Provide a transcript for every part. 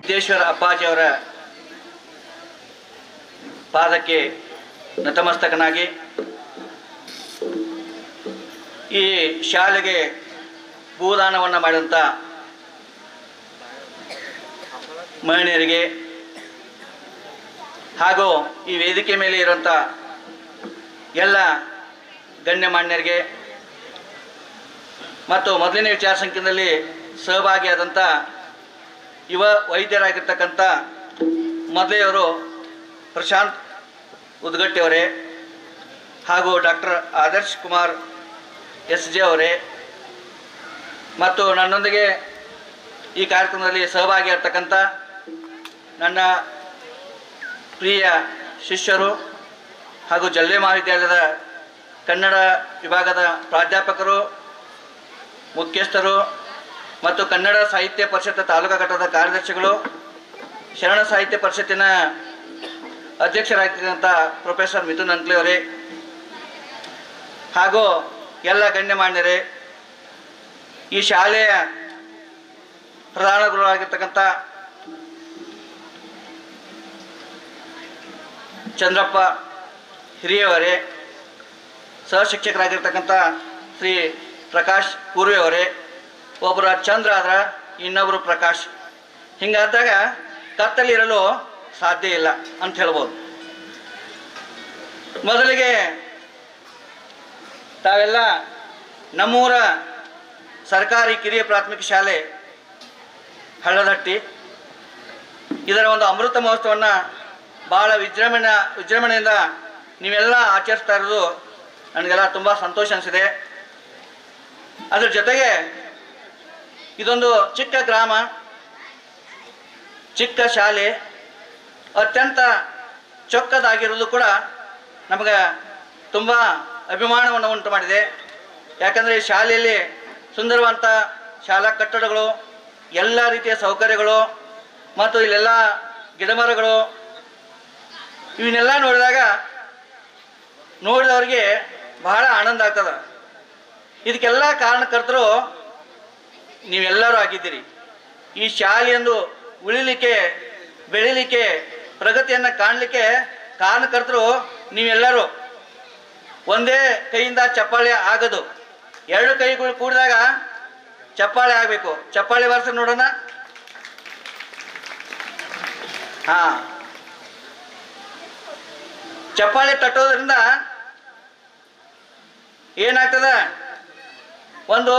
ಸಿದ್ದೇಶ್ವರ ಅಪ್ಪಾಜಿಯವರ ಪಾದಕ್ಕೆ ನತಮಸ್ತಕನಾಗಿ ಈ ಶಾಲೆಗೆ ಭೂದಾನವನ್ನು ಮಾಡಿದಂಥ ಮಹಿಳೆಯರಿಗೆ ಹಾಗೂ ಈ ವೇದಿಕೆ ಮೇಲೆ ಇರುವಂಥ ಎಲ್ಲ ಗಣ್ಯಮಾನ್ಯರಿಗೆ ಮತ್ತು ಮೊದಲನೇ ವಿಚಾರ ಸಂಕಿರಣದಲ್ಲಿ ಸಹಭಾಗಿಯಾದಂಥ ಯುವ ವೈದ್ಯರಾಗಿರ್ತಕ್ಕಂಥ ಮೊದಲೆಯವರು ಪ್ರಶಾಂತ್ ಉದ್ಗಟ್ಟಿಯವರೇ ಹಾಗೂ ಡಾಕ್ಟರ್ ಆದರ್ಶ್ ಕುಮಾರ್ SJ ಅವರೇ ಮತ್ತು ನನ್ನೊಂದಿಗೆ ಈ ಕಾರ್ಯಕ್ರಮದಲ್ಲಿ ಸಹಭಾಗಿಯಾಗಿರ್ತಕ್ಕಂಥ ನನ್ನ ಪ್ರಿಯ ಶಿಷ್ಯರು ಹಾಗೂ ಜಲ್ಲೆ ಮಹಾವಿದ್ಯಾಲಯದ ಕನ್ನಡ ವಿಭಾಗದ ಪ್ರಾಧ್ಯಾಪಕರು, ಮುಖ್ಯಸ್ಥರು ಮತ್ತು ಕನ್ನಡ ಸಾಹಿತ್ಯ ಪರಿಷತ್ ತಾಲೂಕಾ ಘಟಕದ ಕಾರ್ಯದರ್ಶಿಗಳು, ಶರಣ ಸಾಹಿತ್ಯ ಪರಿಷತ್ತಿನ ಅಧ್ಯಕ್ಷರಾಗಿರ್ತಕ್ಕಂಥ ಪ್ರೊಫೆಸರ್ ಮಿಥುನ್ ಅಂಕ್ಲಿ ಅವರೇ ಹಾಗೂ ಎಲ್ಲ ಗಣ್ಯಮಾನ್ಯರೇ, ಈ ಶಾಲೆಯ ಪ್ರಧಾನ ಗುರುವಾಗಿರ್ತಕ್ಕಂಥ ಚಂದ್ರಪ್ಪ ಹಿರಿಯವರೇ, ಸಹಶಿಕ್ಷಕರಾಗಿರ್ತಕ್ಕಂಥ ಶ್ರೀ ಪ್ರಕಾಶ್ ಪೂರ್ವೆಯವರೇ, ಒಬ್ಬರು ಚಂದ್ರ ಆದ್ರ ಇನ್ನೊಬ್ಬರು ಪ್ರಕಾಶ್, ಹಿಂಗಾದಾಗ ಕತ್ತಲಿರಲು ಸಾಧ್ಯ ಇಲ್ಲ ಅಂತ ಹೇಳ್ಬೋದು. ಮೊದಲಿಗೆ ತಾವೆಲ್ಲ ನಮ್ಮೂರ ಸರ್ಕಾರಿ ಕಿರಿಯ ಪ್ರಾಥಮಿಕ ಶಾಲೆ ಹಳ್ಳದಟ್ಟಿ ಇದರ ಒಂದು ಅಮೃತ ಮಹೋತ್ಸವವನ್ನು ಭಾಳ ವಿಜೃಂಭಣೆಯಿಂದ ನೀವೆಲ್ಲ ಆಚರಿಸ್ತಾ ಇರೋದು ನನಗೆಲ್ಲ ತುಂಬ ಸಂತೋಷ ಅನಿಸಿದೆ. ಅದ್ರ ಜೊತೆಗೆ ಇದೊಂದು ಚಿಕ್ಕ ಗ್ರಾಮ, ಚಿಕ್ಕ ಶಾಲೆ, ಅತ್ಯಂತ ಚೊಕ್ಕದಾಗಿರೋದು ಕೂಡ ನಮಗೆ ತುಂಬ ಅಭಿಮಾನವನ್ನು ಉಂಟು ಮಾಡಿದೆ. ಯಾಕಂದರೆ ಈ ಶಾಲೆಯಲ್ಲಿ ಸುಂದರವಂತ ಶಾಲಾ ಕಟ್ಟಡಗಳು, ಎಲ್ಲ ರೀತಿಯ ಸೌಕರ್ಯಗಳು ಮತ್ತು ಇಲ್ಲೆಲ್ಲ ಗಿಡಮರಗಳು ಇವನ್ನೆಲ್ಲ ನೋಡಿದವರಿಗೆ ಬಹಳ ಆನಂದ ಆಗ್ತದೆ. ಇದಕ್ಕೆಲ್ಲ ಕಾರಣಕರ್ತರು ನೀವೆಲ್ಲರೂ ಆಗಿದ್ದೀರಿ. ಈ ಶಾಲೆಯೊಂದು ಉಳಿಲಿಕ್ಕೆ, ಬೆಳಿಲಿಕ್ಕೆ, ಪ್ರಗತಿಯನ್ನು ಕಾಣಲಿಕ್ಕೆ ಕಾರಣಕರ್ತರು ನೀವೆಲ್ಲರೂ. ಒಂದೇ ಕೈಯಿಂದ ಚಪ್ಪಾಳೆ ಆಗದು, ಎರಡು ಕೈಗಳು ಕೂಡಿದಾಗ ಚಪ್ಪಾಳೆ ಆಗಬೇಕು. ಚಪ್ಪಾಳೆ ವರ್ಷ ನೋಡೋಣ. ಹಾಂ, ಚಪ್ಪಾಳೆ ತಟ್ಟೋದ್ರಿಂದ ಏನಾಗ್ತದ, ಒಂದು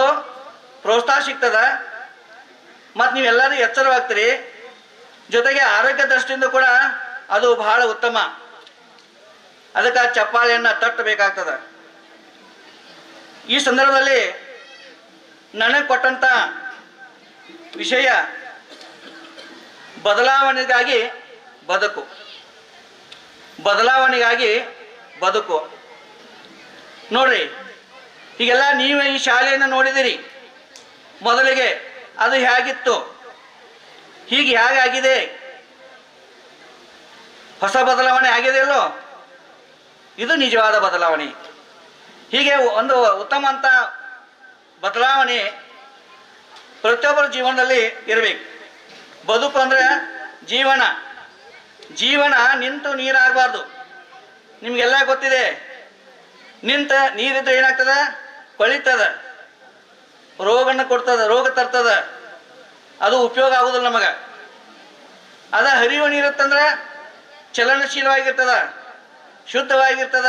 ಪ್ರೋತ್ಸಾಹ ಸಿಗ್ತದ ಮತ್ತು ನೀವೆಲ್ಲರೂ ಎಚ್ಚರವಾಗ್ತೀರಿ. ಜೊತೆಗೆ ಆರೋಗ್ಯ ದೃಷ್ಟಿಯಿಂದ ಕೂಡ ಅದು ಬಹಳ ಉತ್ತಮ. ಅದಕ್ಕೆ ಚಪ್ಪಾಳೆಯನ್ನು ತಟ್ಟಬೇಕಾಗ್ತದೆ. ಈ ಸಂದರ್ಭದಲ್ಲಿ ನನಗೆ ಕೊಟ್ಟಂಥ ವಿಷಯ ಬದಲಾವಣೆಗಾಗಿ ಬದುಕು, ಬದಲಾವಣೆಗಾಗಿ ಬದುಕು. ನೋಡ್ರಿ, ಹೀಗೆಲ್ಲ ನೀವು ಈ ಶಾಲೆಯನ್ನು ನೋಡಿದಿರಿ. ಮೊದಲಿಗೆ ಅದು ಹೇಗಿತ್ತು, ಹೀಗೆ ಹೇಗಾಗಿದೆ, ಹೊಸ ಬದಲಾವಣೆ ಆಗಿದೆ ಅಲ್ಲೋ, ಇದು ನಿಜವಾದ ಬದಲಾವಣೆ. ಹೀಗೆ ಒಂದು ಉತ್ತಮ ಅಂತ ಬದಲಾವಣೆ ಪ್ರತಿಯೊಬ್ಬರ ಜೀವನದಲ್ಲಿ ಇರಬೇಕು. ಬದುಕು ಅಂದರೆ ಜೀವನ. ಜೀವನ ನಿಂತು ನೀರಾಗಬಾರ್ದು. ನಿಮಗೆಲ್ಲ ಗೊತ್ತಿದೆ, ನಿಂತ ನೀರಿದ್ರೆ ಏನಾಗ್ತದ, ಕೊಳಿತದ, ರೋಗವನ್ನು ಕೊಡ್ತದ, ರೋಗ ತರ್ತದ, ಅದು ಉಪಯೋಗ ಆಗೋದಿಲ್ಲ ನಮಗೆ. ಅದ ಹರಿಯುವ ನೀರಿತ್ತಂದ್ರೆ ಚಲನಶೀಲವಾಗಿರ್ತದ, ಶುದ್ಧವಾಗಿರ್ತದ,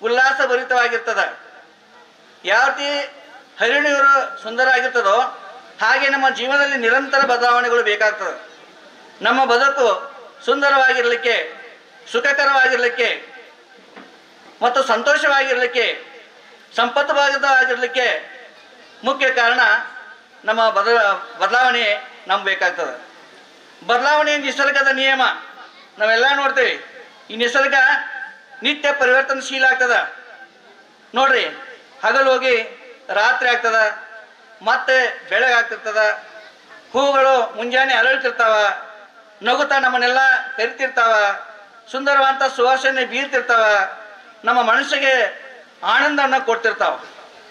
ಉಲ್ಲಾಸಭರಿತವಾಗಿರ್ತದ. ಯಾವ ರೀತಿ ಹರಿಯುವ ನೀರು ಸುಂದರ ಆಗಿರ್ತದೋ ಹಾಗೆ ನಮ್ಮ ಜೀವನದಲ್ಲಿ ನಿರಂತರ ಬದಲಾವಣೆಗಳು ಬೇಕಾಗ್ತದೆ. ನಮ್ಮ ಬದುಕು ಸುಂದರವಾಗಿರಲಿಕ್ಕೆ, ಸುಖಕರವಾಗಿರಲಿಕ್ಕೆ ಮತ್ತು ಸಂತೋಷವಾಗಿರಲಿಕ್ಕೆ, ಸಂಪತ್ತವಾಗಿರಲಿಕ್ಕೆ ಮುಖ್ಯ ಕಾರಣ ನಮ್ಮ ಬದಲಾವಣೆ ನಮ್ಗೆ ಬೇಕಾಗ್ತದೆ. ಬದಲಾವಣೆ ನಿಸರ್ಗದ ನಿಯಮ ನಾವೆಲ್ಲ ನೋಡ್ತೇವೆ. ಈ ನಿಸರ್ಗ ನಿತ್ಯ ಪರಿವರ್ತನಶೀಲ ಆಗ್ತದ. ನೋಡ್ರಿ, ಹಗಲು ಹೋಗಿ ರಾತ್ರಿ ಆಗ್ತದ, ಮತ್ತೆ ಬೆಳಗಾಗ್ತಿರ್ತದ, ಹೂಗಳು ಮುಂಜಾನೆ ಅರಳ್ತಿರ್ತಾವ, ನಗುತ್ತಾ ನಮ್ಮನ್ನೆಲ್ಲ ಕರಿತಿರ್ತಾವ, ಸುಂದರವಾದ ಸುವಾಸನೆ ಬೀರ್ತಿರ್ತಾವ, ನಮ್ಮ ಮನಸ್ಸಿಗೆ ಆನಂದವನ್ನು ಕೊಡ್ತಿರ್ತಾವ.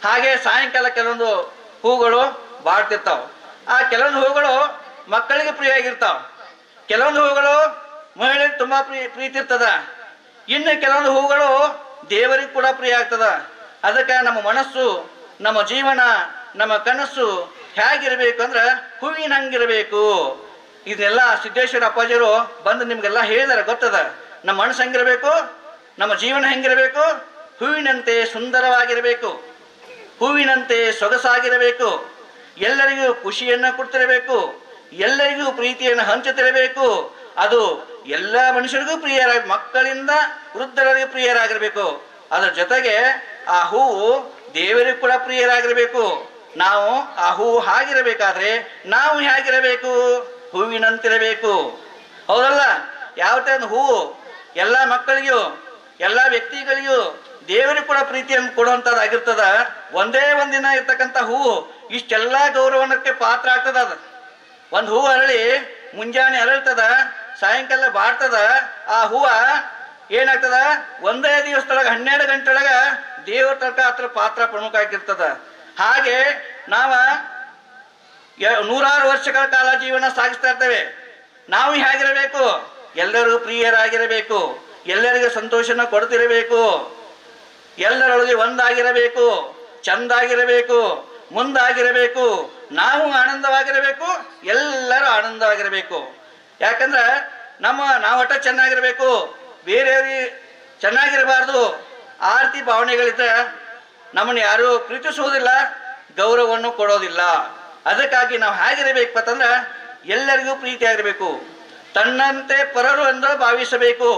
ಹಾಗೆ ಸಾಯಂಕಾಲ ಕೆಲವೊಂದು ಹೂಗಳು ಬಾಡ್ತಿರ್ತಾವೆ. ಆ ಕೆಲವೊಂದು ಹೂಗಳು ಮಕ್ಕಳಿಗೆ ಪ್ರಿಯ ಆಗಿರ್ತಾವ. ಕೆಲವೊಂದು ಹೂಗಳು ಮಹಿಳೆಗೆ ತುಂಬಾ ಪ್ರೀತಿ ಇರ್ತದ. ಇನ್ನು ಕೆಲವೊಂದು ಹೂಗಳು ದೇವರಿಗೆ ಕೂಡ ಪ್ರಿಯ ಆಗ್ತದ. ಅದಕ್ಕೆ ನಮ್ಮ ಮನಸ್ಸು, ನಮ್ಮ ಜೀವನ, ನಮ್ಮ ಕನಸು ಹೇಗಿರಬೇಕು ಅಂದ್ರೆ ಹೂವಿನ ಹಂಗಿರಬೇಕು. ಇದನ್ನೆಲ್ಲ ಸಿದ್ದೇಶ್ವರ ಅಪ್ಪಾಜಿಯವರು ಬಂದು ನಿಮ್ಗೆಲ್ಲ ಹೇಳಿದಾರೆ, ಗೊತ್ತದ. ನಮ್ಮ ಮನಸ್ಸು ಹೆಂಗಿರಬೇಕು, ನಮ್ಮ ಜೀವನ ಹೆಂಗಿರಬೇಕು, ಹೂವಿನಂತೆ ಸುಂದರವಾಗಿರಬೇಕು, ಹೂವಿನಂತೆ ಸೊಗಸಾಗಿರಬೇಕು, ಎಲ್ಲರಿಗೂ ಖುಷಿಯನ್ನು ಕೊಡ್ತಿರಬೇಕು, ಎಲ್ಲರಿಗೂ ಪ್ರೀತಿಯನ್ನು ಹಂಚುತ್ತಿರಬೇಕು. ಅದು ಎಲ್ಲ ಮನುಷ್ಯರಿಗೂ ಪ್ರಿಯರಾಗಿ, ಮಕ್ಕಳಿಂದ ವೃದ್ಧರಿಗೆ ಪ್ರಿಯರಾಗಿರಬೇಕು. ಅದರ ಜೊತೆಗೆ ಆ ಹೂವು ದೇವರಿಗೂ ಕೂಡ ಪ್ರಿಯರಾಗಿರಬೇಕು. ನಾವು ಆ ಹೂವು ಹಾಗಿರಬೇಕಾದ್ರೆ ನಾವು ಹೇಗಿರಬೇಕು, ಹೂವಿನಂತಿರಬೇಕು. ಹೌದಲ್ಲ? ಯಾವತ್ತೇ ಒಂದು ಹೂವು ಎಲ್ಲ ಮಕ್ಕಳಿಗೂ, ಎಲ್ಲ ವ್ಯಕ್ತಿಗಳಿಗೂ ದೇವರಿಗೂ ಕೂಡ ಪ್ರೀತಿಯನ್ನು ಕೊಡುವಂಥದ್ದಾಗಿರ್ತದ. ಒಂದೇ ಒಂದಿನ ಇರ್ತಕ್ಕಂಥ ಹೂವು ಇಷ್ಟೆಲ್ಲ ಗೌರವಕ್ಕೆ ಪಾತ್ರ ಆಗ್ತದ. ಅದು ಒಂದು ಹೂವು ಅರಳಿ ಮುಂಜಾನೆ ಅರಳ್ತದ, ಸಾಯಂಕಾಲ ಬಾಡ್ತದ. ಆ ಹೂವ ಏನಾಗ್ತದ, ಒಂದೇ ದಿವಸದೊಳಗೆ 12 ಗಂಟೆಯೊಳಗೆ ದೇವ್ರ ತನಕ ಅದ್ರ ಪಾತ್ರ ಪ್ರಮುಖ ಆಗಿರ್ತದ. ಹಾಗೆ ನಾವು ನೂರಾರು ವರ್ಷಗಳ ಕಾಲ ಜೀವನ ಸಾಗಿಸ್ತಾ ಇರ್ತೇವೆ. ನಾವು ಹೇಗಿರಬೇಕು, ಎಲ್ಲರೂ ಪ್ರಿಯರಾಗಿರಬೇಕು, ಎಲ್ಲರಿಗೂ ಸಂತೋಷನ ಕೊಡ್ತಿರಬೇಕು, ಎಲ್ಲರೊಳಗೆ ಒಂದಾಗಿರಬೇಕು, ಚಂದಾಗಿರಬೇಕು, ಮುಂದಾಗಿರಬೇಕು, ನಾವು ಆನಂದವಾಗಿರಬೇಕು, ಎಲ್ಲರೂ ಆನಂದವಾಗಿರಬೇಕು. ಯಾಕಂದ್ರೆ ನಾವು ಒಟ್ಟ ಚೆನ್ನಾಗಿರಬೇಕು, ಬೇರೆಯವ್ರಿಗೆ ಚೆನ್ನಾಗಿರಬಾರ್ದು. ಆ ರೀತಿ ಭಾವನೆಗಳಿದ್ರೆ ನಮ್ಮನ್ನು ಯಾರೂ ಪ್ರೀತಿಸುವುದಿಲ್ಲ, ಗೌರವವನ್ನು ಕೊಡೋದಿಲ್ಲ. ಅದಕ್ಕಾಗಿ ನಾವು ಹೇಗಿರಬೇಕಂತಂದ್ರೆ ಎಲ್ಲರಿಗೂ ಪ್ರೀತಿಯಾಗಿರಬೇಕು, ತನ್ನಂತೆ ಪರರು ಎಂದು ಭಾವಿಸಬೇಕು.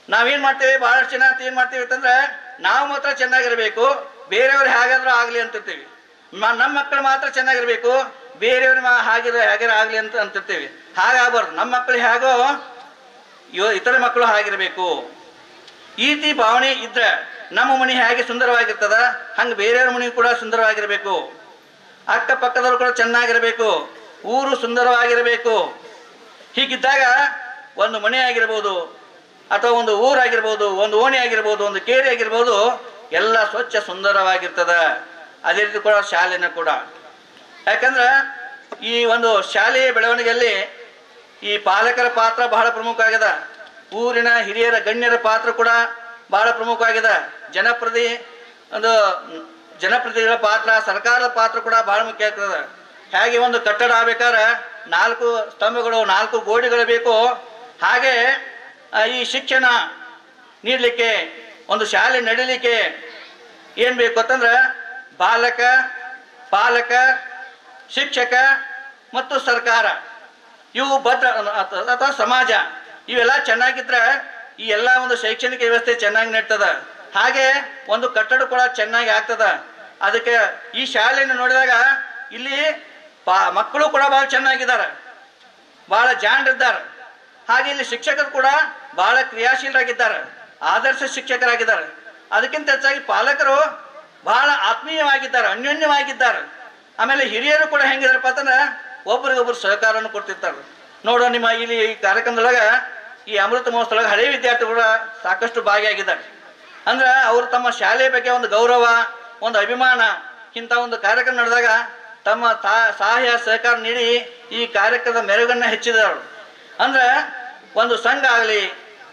ನಾವೇನು ಮಾಡ್ತೇವೆ, ಭಾಳಷ್ಟು ಜನ ಏನು ಮಾಡ್ತೀವಿ ಅಂತಂದ್ರೆ ನಾವು ಮಾತ್ರ ಚೆನ್ನಾಗಿರಬೇಕು, ಬೇರೆಯವ್ರು ಹೇಗಾದ್ರೂ ಆಗಲಿ ಅಂತಿರ್ತೀವಿ. ನಮ್ಮ ಮಕ್ಕಳು ಮಾತ್ರ ಚೆನ್ನಾಗಿರಬೇಕು, ಬೇರೆಯವ್ರ ಹೇಗಾರ ಆಗಲಿ ಅಂತಿರ್ತೀವಿ. ಹಾಗಾಗಬಾರ್ದು. ನಮ್ಮ ಮಕ್ಕಳು ಹೇಗೋ ಇತರ ಮಕ್ಕಳು ಹಾಗಿರಬೇಕು. ಈ ರೀತಿ ಭಾವನೆ ಇದ್ರೆ ನಮ್ಮ ಮನೆ ಹೇಗೆ ಸುಂದರವಾಗಿರ್ತದ, ಹಂಗೆ ಬೇರೆಯವ್ರ ಮನೆ ಕೂಡ ಸುಂದರವಾಗಿರಬೇಕು. ಅಕ್ಕಪಕ್ಕದವ್ರು ಕೂಡ ಚೆನ್ನಾಗಿರಬೇಕು, ಊರು ಸುಂದರವಾಗಿರಬೇಕು. ಹೀಗಿದ್ದಾಗ ಒಂದು ಮನೆ ಆಗಿರ್ಬೋದು, ಅಥವಾ ಒಂದು ಊರಾಗಿರ್ಬೋದು, ಒಂದು ಓಣಿ ಆಗಿರ್ಬೋದು, ಒಂದು ಕೇರಿ ಆಗಿರ್ಬೋದು, ಎಲ್ಲ ಸ್ವಚ್ಛ ಸುಂದರವಾಗಿರ್ತದ. ಅದೇ ರೀತಿ ಕೂಡ ಶಾಲೆನೂ ಕೂಡ. ಯಾಕಂದ್ರೆ ಈ ಒಂದು ಶಾಲೆಯ ಬೆಳವಣಿಗೆಯಲ್ಲಿ ಈ ಪಾಲಕರ ಪಾತ್ರ ಬಹಳ ಪ್ರಮುಖ ಆಗಿದೆ. ಊರಿನ ಹಿರಿಯರ ಗಣ್ಯರ ಪಾತ್ರ ಕೂಡ ಬಹಳ ಪ್ರಮುಖ ಆಗಿದೆ. ಜನಪ್ರತಿನಿಧಿಗಳ ಪಾತ್ರ, ಸರ್ಕಾರದ ಪಾತ್ರ ಕೂಡ ಬಹಳ ಮುಖ್ಯ ಆಗ್ತದೆ. ಹೇಗೆ ಒಂದು ಕಟ್ಟಡ ಆಗ್ಬೇಕಾದ್ರೆ 4 ಸ್ತಂಭಗಳು, 4 ಗೋಡೆಗಳು ಬೇಕು, ಹಾಗೆ ಈ ಶಿಕ್ಷಣ ನೀಡಲಿಕ್ಕೆ, ಒಂದು ಶಾಲೆ ನಡೀಲಿಕ್ಕೆ ಏನು ಬೇಕು ಅಂತಂದ್ರೆ ಬಾಲಕ, ಪಾಲಕ, ಶಿಕ್ಷಕ ಮತ್ತು ಸರ್ಕಾರ, ಇವು ಅಥವಾ ಸಮಾಜ, ಇವೆಲ್ಲ ಚೆನ್ನಾಗಿದ್ರೆ ಈ ಎಲ್ಲ ಒಂದು ಶೈಕ್ಷಣಿಕ ವ್ಯವಸ್ಥೆ ಚೆನ್ನಾಗಿ ನಡೀತದ. ಹಾಗೆ ಒಂದು ಕಟ್ಟಡ ಕೂಡ ಚೆನ್ನಾಗಿ ಆಗ್ತದ. ಅದಕ್ಕೆ ಈ ಶಾಲೆಯನ್ನು ನೋಡಿದಾಗ ಇಲ್ಲಿ ಮಕ್ಕಳು ಕೂಡ ಭಾಳ ಚೆನ್ನಾಗಿದ್ದಾರೆ, ಭಾಳ ಜಾಣರಿದ್ದಾರೆ. ಹಾಗೆ ಇಲ್ಲಿ ಶಿಕ್ಷಕರು ಕೂಡ ಭಾಳ ಕ್ರಿಯಾಶೀಲರಾಗಿದ್ದಾರೆ, ಆದರ್ಶ ಶಿಕ್ಷಕರಾಗಿದ್ದಾರೆ. ಅದಕ್ಕಿಂತ ಹೆಚ್ಚಾಗಿ ಪಾಲಕರು ಬಹಳ ಆತ್ಮೀಯವಾಗಿದ್ದಾರೆ, ಅನ್ಯೋನ್ಯವಾಗಿದ್ದಾರೆ. ಆಮೇಲೆ ಹಿರಿಯರು ಕೂಡ ಹೆಂಗಿದಾರಪ್ಪ ಅಂತಂದ್ರೆ ಒಬ್ರಿಗೊಬ್ರು ಸಹಕಾರವನ್ನು ಕೊಡ್ತಿರ್ತಾರೆ. ನೋಡೋ, ನಿಮ್ಮ ಇಲ್ಲಿ ಈ ಕಾರ್ಯಕ್ರಮದೊಳಗೆ, ಈ ಅಮೃತ ಮಹೋತ್ಸವದೊಳಗೆ ಹಳೆಯ ವಿದ್ಯಾರ್ಥಿಗಳು ಕೂಡ ಸಾಕಷ್ಟು ಭಾಗಿಯಾಗಿದ್ದಾರೆ. ಅಂದ್ರೆ ಅವರು ತಮ್ಮ ಶಾಲೆಯ ಬಗ್ಗೆ ಒಂದು ಗೌರವ, ಒಂದು ಅಭಿಮಾನ, ಇಂಥ ಒಂದು ಕಾರ್ಯಕ್ರಮ ನಡೆದಾಗ ತಮ್ಮ ಸಹಾಯ ಸಹಕಾರ ನೀಡಿ ಈ ಕಾರ್ಯಕ್ರಮದ ಮೆರುಗನ್ನು ಹೆಚ್ಚಿದವರು. ಅಂದ್ರೆ ಒಂದು ಸಂಘ ಆಗಲಿ,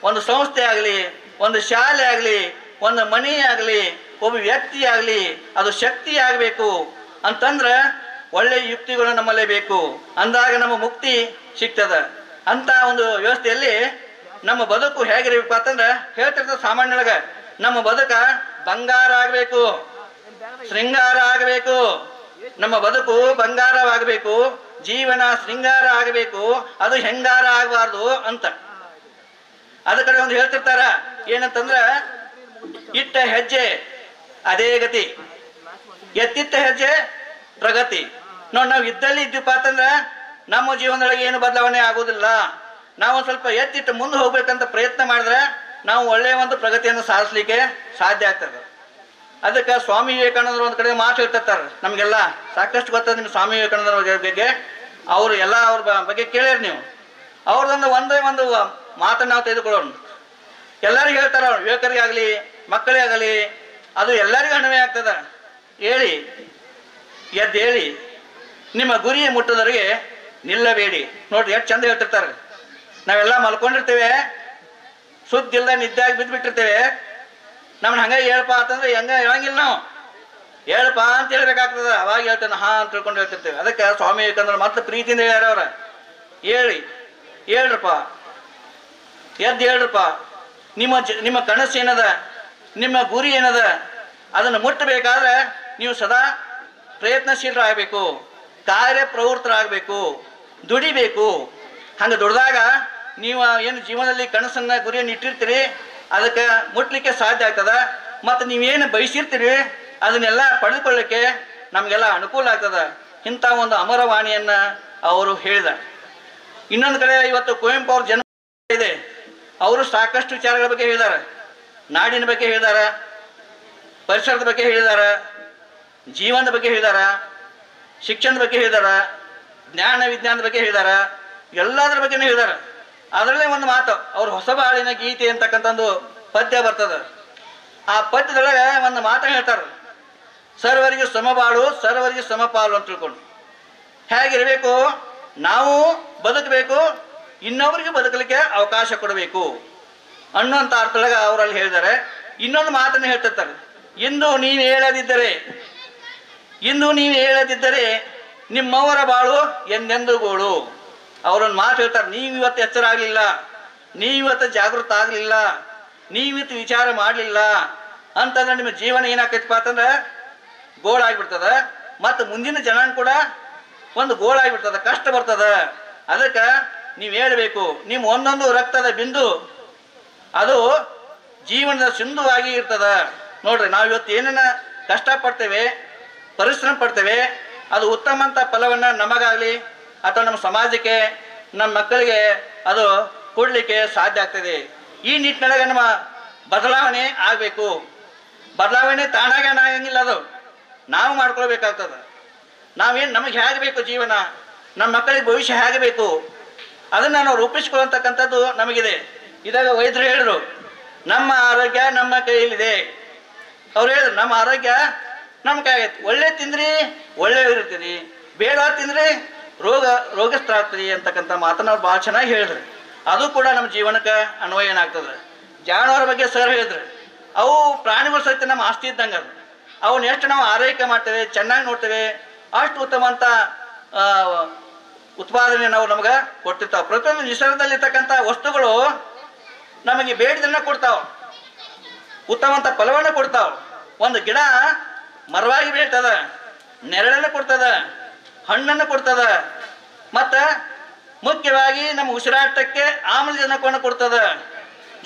ಒಂದು ಸಂಸ್ಥೆ ಆಗಲಿ, ಒಂದು ಶಾಲೆ ಆಗಲಿ, ಒಂದು ಮನೆ ಆಗಲಿ, ಒಬ್ಬ ವ್ಯಕ್ತಿ ಆಗಲಿ, ಅದು ಶಕ್ತಿ ಆಗಬೇಕು ಅಂತಂದ್ರೆ ಒಳ್ಳೆಯ ಯುಕ್ತಿಗಳು ನಮ್ಮಲ್ಲೇ ಬೇಕು. ಅಂದಾಗ ನಮ್ಮ ಮುಕ್ತಿ ಸಿಗ್ತದ. ಅಂತ ಒಂದು ವ್ಯವಸ್ಥೆಯಲ್ಲಿ ನಮ್ಮ ಬದುಕು ಹೇಗಿರ್ಬೇಕು ಅಂತಂದ್ರೆ ಹೇಳ್ತಿರ್ತಾರೆ ಸಾಮಾನ್ಯೊಳಗೆ, ನಮ್ಮ ಬದುಕ ಬಂಗಾರ ಆಗಬೇಕು, ಶೃಂಗಾರ ಆಗಬೇಕು. ನಮ್ಮ ಬದುಕು ಬಂಗಾರವಾಗಬೇಕು, ಜೀವನ ಶೃಂಗಾರ ಆಗಬೇಕು, ಅದು ಹೆಂಗಾರ ಆಗಬಾರ್ದು ಅಂತ. ಅದ ಕಡೆ ಒಂದು ಹೇಳ್ತಿರ್ತಾರ, ಏನಂತಂದ್ರ ಇಟ್ಟ ಹೆಜ್ಜೆ ಅದೇ ಗತಿ, ಎತ್ತಿಟ್ಟ ಹೆಜ್ಜೆ ಪ್ರಗತಿ. ನೋಡಿ, ನಾವು ಇದ್ದಲ್ಲಿ ಇದ್ದೀವಪ್ಪ ಅಂತಂದ್ರೆ ನಮ್ಮ ಜೀವನದೊಳಗೆ ಏನು ಬದಲಾವಣೆ ಆಗೋದಿಲ್ಲ. ನಾವು ಒಂದು ಸ್ವಲ್ಪ ಎತ್ತಿಟ್ಟು ಮುಂದೆ ಹೋಗ್ಬೇಕಂತ ಪ್ರಯತ್ನ ಮಾಡಿದ್ರೆ ನಾವು ಒಳ್ಳೆಯ ಒಂದು ಪ್ರಗತಿಯನ್ನು ಸಾಧಿಸ್ಲಿಕ್ಕೆ ಸಾಧ್ಯ ಆಗ್ತದೆ. ಅದಕ್ಕೆ ಸ್ವಾಮಿ ವಿವೇಕಾನಂದರು ಒಂದು ಕಡೆ ಮಾತು ಹೇಳ್ತಿರ್ತಾರೆ, ನಮಗೆಲ್ಲ ಸಾಕಷ್ಟು ಗೊತ್ತದ ನಿಮ್ಮ ಸ್ವಾಮಿ ವಿವೇಕಾನಂದರ ಬಗ್ಗೆ. ಅವರು ಎಲ್ಲ ಅವ್ರ ಬಗ್ಗೆ ಕೇಳಿರಿ ನೀವು. ಅವ್ರದೊಂದು ಒಂದೇ ಒಂದು ಮಾತನ್ನು ನಾವು ತೆಗೆದುಕೊಳ್ಳೋಣ. ಎಲ್ಲರಿಗೂ ಹೇಳ್ತಾರೆ, ಅವ್ರು ಯುವಕರಿಗಾಗಲಿ ಮಕ್ಕಳೇ ಆಗಲಿ, ಅದು ಎಲ್ಲರಿಗೂ ಅನ್ವಯ ಆಗ್ತದೆ. ಹೇಳಿ, ಎದ್ದೇಳಿ, ನಿಮ್ಮ ಗುರಿ ಮುಟ್ಟದವರಿಗೆ ನಿಲ್ಲಬೇಡಿ. ನೋಡ್ರಿ ಎಷ್ಟು ಚಂದ ಹೇಳ್ತಿರ್ತಾರೆ. ನಾವೆಲ್ಲ ಮಲ್ಕೊಂಡಿರ್ತೇವೆ, ಸುದ್ದಿ ಇಲ್ದ ನಿದ್ದೆಯಾಗಿ ಬಿದ್ದುಬಿಟ್ಟಿರ್ತೇವೆ. ನಮ್ಮನ್ನ ಹಂಗ ಹೇಳಪ್ಪ ಅಂತಂದ್ರೆ ಹೆಂಗ ಹೇಳಂಗಿಲ್ಲ, ನಾವು ಹೇಳಪ್ಪ ಅಂತ ಹೇಳ್ಬೇಕಾಗ್ತದ. ಅವಾಗ ಹೇಳ್ತೇನೆ ಹಾ ಅಂತ ತಿಳ್ಕೊಂಡು ಹೇಳ್ತಿರ್ತೇವೆ. ಅದಕ್ಕೆ ಸ್ವಾಮಿ ವಿವೇಕಾನಂದರು ಮತ್ತೆ ಪ್ರೀತಿಯಿಂದ ಹೇಳ್ಯಾರ ಅವ್ರ, ಹೇಳ್ರಪ್ಪ, ಎದ್ದು ಹೇಳ್ರಪ್ಪ, ನಿಮ್ಮ ಕನಸು ಏನದ, ನಿಮ್ಮ ಗುರಿ ಏನದ, ಅದನ್ನು ಮುಟ್ಟಬೇಕಾದ್ರೆ ನೀವು ಸದಾ ಪ್ರಯತ್ನಶೀಲರಾಗಬೇಕು, ಕಾರ್ಯಪ್ರವೃತ್ತರಾಗಬೇಕು, ದುಡಿಬೇಕು. ಹಂಗೆ ದುಡ್ದಾಗ ನೀವು ಏನು ಜೀವನದಲ್ಲಿ ಕನಸನ್ನ ಗುರಿಯನ್ನು ಇಟ್ಟಿರ್ತೀರಿ ಅದಕ್ಕೆ ಮುಟ್ಲಿಕ್ಕೆ ಸಾಧ್ಯ ಆಗ್ತದ. ಮತ್ತು ನೀವೇನು ಬಯಸಿರ್ತೀರಿ ಅದನ್ನೆಲ್ಲ ಪಡೆದುಕೊಳ್ಳಿಕ್ಕೆ ನಮಗೆಲ್ಲ ಅನುಕೂಲ ಆಗ್ತದ. ಇಂಥ ಒಂದು ಅಮರವಾಣಿಯನ್ನು ಅವರು ಹೇಳಿದ. ಇನ್ನೊಂದು ಕಡೆ ಇವತ್ತು ಕುವೆಂಪು ಅವ್ರ ಜನ್ಮ ಇದೆ. ಅವರು ಸಾಕಷ್ಟು ವಿಚಾರಗಳ ಬಗ್ಗೆ ಹೇಳಿದ್ದಾರೆ. ನಾಡಿನ ಬಗ್ಗೆ ಹೇಳಿದ್ದಾರೆ, ಪರಿಸರದ ಬಗ್ಗೆ ಹೇಳಿದ್ದಾರೆ, ಜೀವನದ ಬಗ್ಗೆ ಹೇಳಿದ್ದಾರೆ, ಶಿಕ್ಷಣದ ಬಗ್ಗೆ ಹೇಳಿದ್ದಾರೆ, ಜ್ಞಾನ ವಿಜ್ಞಾನದ ಬಗ್ಗೆ ಹೇಳಿದ್ದಾರೆ, ಎಲ್ಲದರ ಬಗ್ಗೆನೂ ಹೇಳಿದ್ದಾರೆ. ಅದರಲ್ಲೇ ಒಂದು ಮಾತು, ಅವ್ರ ಹೊಸಬಾಳಿನ ಗೀತೆ ಅಂತಕ್ಕಂಥ ಒಂದು ಪದ್ಯ ಬರ್ತದೆ. ಆ ಪದ್ಯದೊಳಗೆ ಒಂದು ಮಾತನ್ನು ಹೇಳ್ತಾರೆ, ಸರ್ವರಿಗೆ ಸಮಬಾಳು ಸರ್ವರಿಗೆ ಸಮಪಾಲು ಅಂತ ತಿಳ್ಕೊಂಡು. ಹೇಗಿರಬೇಕು, ನಾವು ಬದುಕಬೇಕು, ಇನ್ನೊಬ್ಬರಿಗೆ ಬದುಕಲಿಕ್ಕೆ ಅವಕಾಶ ಕೊಡಬೇಕು ಅನ್ನುವಂಥ ಅರ್ಥದೊಳಗೆ ಅವರಲ್ಲಿ ಹೇಳಿದ್ದಾರೆ. ಇನ್ನೊಂದು ಮಾತನ್ನು ಹೇಳ್ತಿರ್ತಾರೆ, ಇಂದು ನೀವು ಹೇಳದಿದ್ದರೆ ನಿಮ್ಮವರ ಬಾಳು ಎಂದೆಂದು ಗೋಳು. ಅವರೊಂದು ಮಾತು ಹೇಳ್ತಾರೆ, ನೀವಿವತ್ತು ಎಚ್ಚರ ಆಗಲಿಲ್ಲ, ನೀವಿವತ್ತು ಜಾಗೃತ ಆಗಲಿಲ್ಲ, ನೀವಿತ್ತು ವಿಚಾರ ಮಾಡಲಿಲ್ಲ ಅಂತಂದ್ರೆ ನಿಮ್ಮ ಜೀವನ ಏನಾಗ್ತೈತಪ್ಪ ಅಂತಂದ್ರೆ ಗೋಳಾಗಿಬಿಡ್ತದೆ. ಮತ್ತು ಮುಂದಿನ ಜನಾಂಗ ಕೂಡ ಒಂದು ಗೋಳಾಗಿಬಿಡ್ತದೆ, ಕಷ್ಟ ಬರ್ತದೆ. ಅದಕ್ಕೆ ನೀವು ಹೇಳಬೇಕು, ನಿಮ್ಮ ಒಂದೊಂದು ರಕ್ತದ ಬಿಂದು ಅದು ಜೀವನದ ಸಿಂಧುವಾಗಿ ಇರ್ತದೆ. ನೋಡ್ರಿ, ನಾವು ಇವತ್ತು ಏನೇನ ಕಷ್ಟಪಡ್ತೇವೆ, ಪರಿಶ್ರಮ ಪಡ್ತೇವೆ, ಅದು ಉತ್ತಮ ಅಂತ ಫಲವನ್ನು ನಮಗಾಗಲಿ ಅಥವಾ ನಮ್ಮ ಸಮಾಜಕ್ಕೆ, ನಮ್ಮ ಮಕ್ಕಳಿಗೆ ಅದು ಕೊಡಲಿಕ್ಕೆ ಸಾಧ್ಯ ಆಗ್ತದೆ. ಈ ನಿಟ್ಟಿನೊಳಗೆ ನಮ್ಮ ಬದಲಾವಣೆ ಆಗಬೇಕು. ಬದಲಾವಣೆ ತಾನಾಗೆ ಆಗಂಗಿಲ್ಲ, ಅದು ನಾವು ಮಾಡ್ಕೊಳ್ಬೇಕಾಗ್ತದೆ. ನಮಗೆ ಹೇಗೆ ಬೇಕು ಜೀವನ, ನಮ್ಮ ಮಕ್ಕಳಿಗೆ ಭವಿಷ್ಯ ಹೇಗೆ ಬೇಕು, ಅದನ್ನು ನಾವು ರೂಪಿಸ್ಕೊಳ್ಳತಕ್ಕಂಥದ್ದು ನಮಗಿದೆ. ಇದಾಗ ವೈದ್ಯರು ಹೇಳಿದ್ರು, ನಮ್ಮ ಆರೋಗ್ಯ ನಮ್ಮ ಕೈಯಲ್ಲಿದೆ. ಅವ್ರು ಹೇಳಿದ್ರು, ನಮ್ಮ ಆರೋಗ್ಯ ನಮ್ಮ ಕೈಯಾಗೈತಿ. ಒಳ್ಳೆ ತಿಂದ್ರಿ ಒಳ್ಳೆ ಇರ್ತೀರಿ, ಬೇಡ ತಿಂದ್ರಿ ರೋಗಸ್ಥರಾಗ್ತೀರಿ ಅಂತಕ್ಕಂಥ ಮಾತನ್ನು ಅವ್ರು ಭಾಳ ಚೆನ್ನಾಗಿ ಹೇಳಿದ್ರು. ಅದು ಕೂಡ ನಮ್ಮ ಜೀವನಕ್ಕೆ ಅನ್ವಯ ಏನಾಗ್ತದೆ. ಜಾನುವಾರ ಬಗ್ಗೆ ಸರ್ ಹೇಳಿದ್ರು, ಅವು ಪ್ರಾಣಿಗಳು ಸಹಿತ ನಮ್ಮ ಆಸ್ತಿ ಇದ್ದಂಗೆ. ಅದು ಅವನ್ನ ಎಷ್ಟು ನಾವು ಆರೈಕೆ ಮಾಡ್ತೇವೆ, ಚೆನ್ನಾಗಿ ನೋಡ್ತೇವೆ, ಅಷ್ಟು ಉತ್ತಮ ಅಂತ ಉತ್ಪಾದನೆ ನಾವು ನಮ್ಗೆ ಕೊಟ್ಟಿರ್ತಾವೆ. ಪ್ರತಿಯೊಂದು ನಿಸರ್ಗದಲ್ಲಿರ್ತಕ್ಕಂಥ ವಸ್ತುಗಳು ನಮಗೆ ಬೇಡಿದನ್ನ ಕೊಡ್ತಾವ, ಉತ್ತಮ ಅಂತ ಫಲವನ್ನು ಕೊಡ್ತಾವ. ಒಂದು ಗಿಡ ಮರವಾಗಿ ಬೆಳೀತದ, ನೆರಳನ್ನು ಕೊಡ್ತದ, ಹಣ್ಣನ್ನು ಕೊಡ್ತದ, ಮತ್ತು ಮುಖ್ಯವಾಗಿ ನಮ್ಮ ಉಸಿರಾಟಕ್ಕೆ ಆಮ್ಲಜನಕವನ್ನು ಕೊಡ್ತದ,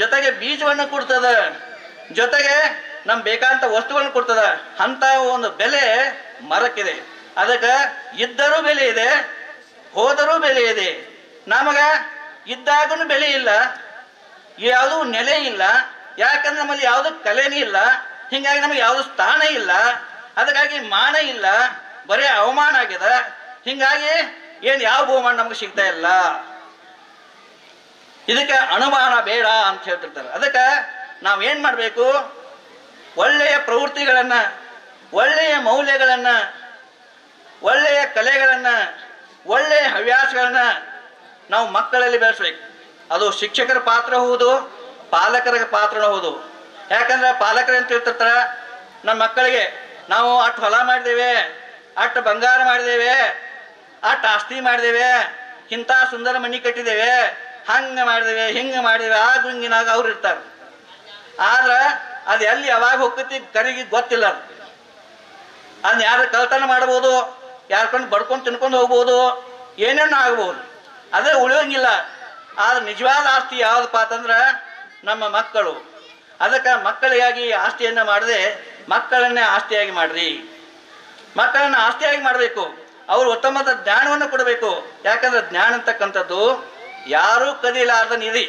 ಜೊತೆಗೆ ಬೀಜವನ್ನು ಕೊಡ್ತದ, ಜೊತೆಗೆ ನಮ್ಗೆ ಬೇಕಾದಂಥ ವಸ್ತುಗಳನ್ನು ಕೊಡ್ತದ. ಅಂಥ ಒಂದು ಬೆಲೆ ಮರಕ್ಕಿದೆ. ಅದಕ್ಕೆ ಇದ್ದರೂ ಬೆಲೆ ಇದೆ, ಹೋದರೂ ಬೆಲೆ ಇದೆ. ನಮಗೆ ಇದ್ದಾಗೂ ಬೆಲೆ ಇಲ್ಲ, ಯಾವುದೂ ನೆಲೆ ಇಲ್ಲ. ಯಾಕಂದ್ರೆ ನಮ್ಮಲ್ಲಿ ಯಾವುದೂ ಕಲೆನೇ ಇಲ್ಲ, ಹೀಗಾಗಿ ನಮಗೆ ಯಾವುದೂ ಸ್ಥಾನ ಇಲ್ಲ, ಅದಕ್ಕಾಗಿ ಮಾನ ಇಲ್ಲ, ಬರೀ ಅವಮಾನ ಆಗಿದೆ. ಹೀಗಾಗಿ ಏನು ಯಾವ ಬಹುಮಾನ ನಮಗೆ ಸಿಗ್ತಾ ಇಲ್ಲ. ಇದಕ್ಕೆ ಅನುಮಾನ ಬೇಡ ಅಂತ ಹೇಳ್ತಿರ್ತಾರೆ. ಅದಕ್ಕೆ ನಾವೇನು ಮಾಡಬೇಕು, ಒಳ್ಳೆಯ ಪ್ರವೃತ್ತಿಗಳನ್ನು, ಒಳ್ಳೆಯ ಮೌಲ್ಯಗಳನ್ನು, ಒಳ್ಳೆಯ ಕಲೆಗಳನ್ನು, ಒಳ್ಳೆಯ ಹವ್ಯಾಸಗಳನ್ನು ನಾವು ಮಕ್ಕಳಲ್ಲಿ ಬೆಳೆಸ್ಬೇಕು. ಅದು ಶಿಕ್ಷಕರ ಪಾತ್ರ ಹೌದು, ಪಾಲಕರ ಪಾತ್ರನೂ ಹೌದು. ಯಾಕಂದ್ರೆ ಪಾಲಕರು ಅಂತ ಹೇಳ್ತಿರ್ತಾರೆ, ನಮ್ಮ ಮಕ್ಕಳಿಗೆ ನಾವು ಅಷ್ಟು ಹೊಲ ಮಾಡಿದ್ದೇವೆ, ಅಷ್ಟು ಬಂಗಾರ ಮಾಡಿದ್ದೇವೆ, ಅಷ್ಟು ಆಸ್ತಿ ಮಾಡಿದ್ದೇವೆ, ಇಂಥ ಸುಂದರ ಮನೆ ಕಟ್ಟಿದ್ದೇವೆ, ಹಂಗೆ ಮಾಡಿದೇವೆ, ಹಿಂಗೆ ಮಾಡಿದೇವೆ, ಆಗ ಹಿಂಗಿನಾಗ ಅವ್ರು ಇರ್ತಾರೆ. ಆದ್ರೆ ಅದು ಎಲ್ಲಿ ಯಾವಾಗ ಹೋಗ್ತೈತಿ ಕರಿಗೆ ಗೊತ್ತಿಲ್ಲ. ಅದನ್ನ ಯಾರು ಕಳ್ತನ ಮಾಡ್ಬೋದು, ಯಾರ್ಕೊಂಡು ಬಡ್ಕೊಂಡು ತಿನ್ಕೊಂಡು ಹೋಗ್ಬೋದು, ಏನೇನು ಆಗ್ಬೋದು, ಅದೇ ಉಳಿಯೋಂಗಿಲ್ಲ. ಆದ್ರೆ ನಿಜವಾದ ಆಸ್ತಿ ಯಾವುದಪ್ಪ ಅಂತಂದ್ರೆ ನಮ್ಮ ಮಕ್ಕಳು. ಅದಕ್ಕೆ ಮಕ್ಕಳಿಗಾಗಿ ಆಸ್ತಿಯನ್ನು ಮಾಡದೆ ಮಕ್ಕಳನ್ನೇ ಆಸ್ತಿಯಾಗಿ ಮಾಡ್ರಿ. ಮಕ್ಕಳನ್ನು ಆಸ್ತಿಯಾಗಿ ಮಾಡಬೇಕು. ಅವರು ಉತ್ತಮವಾದ ಜ್ಞಾನವನ್ನು ಕೊಡಬೇಕು. ಯಾಕಂದ್ರೆ ಜ್ಞಾನ ಅಂತಕ್ಕಂಥದ್ದು ಯಾರೂ ಕದಿಲಾರ್ದ ನಿಧಿ,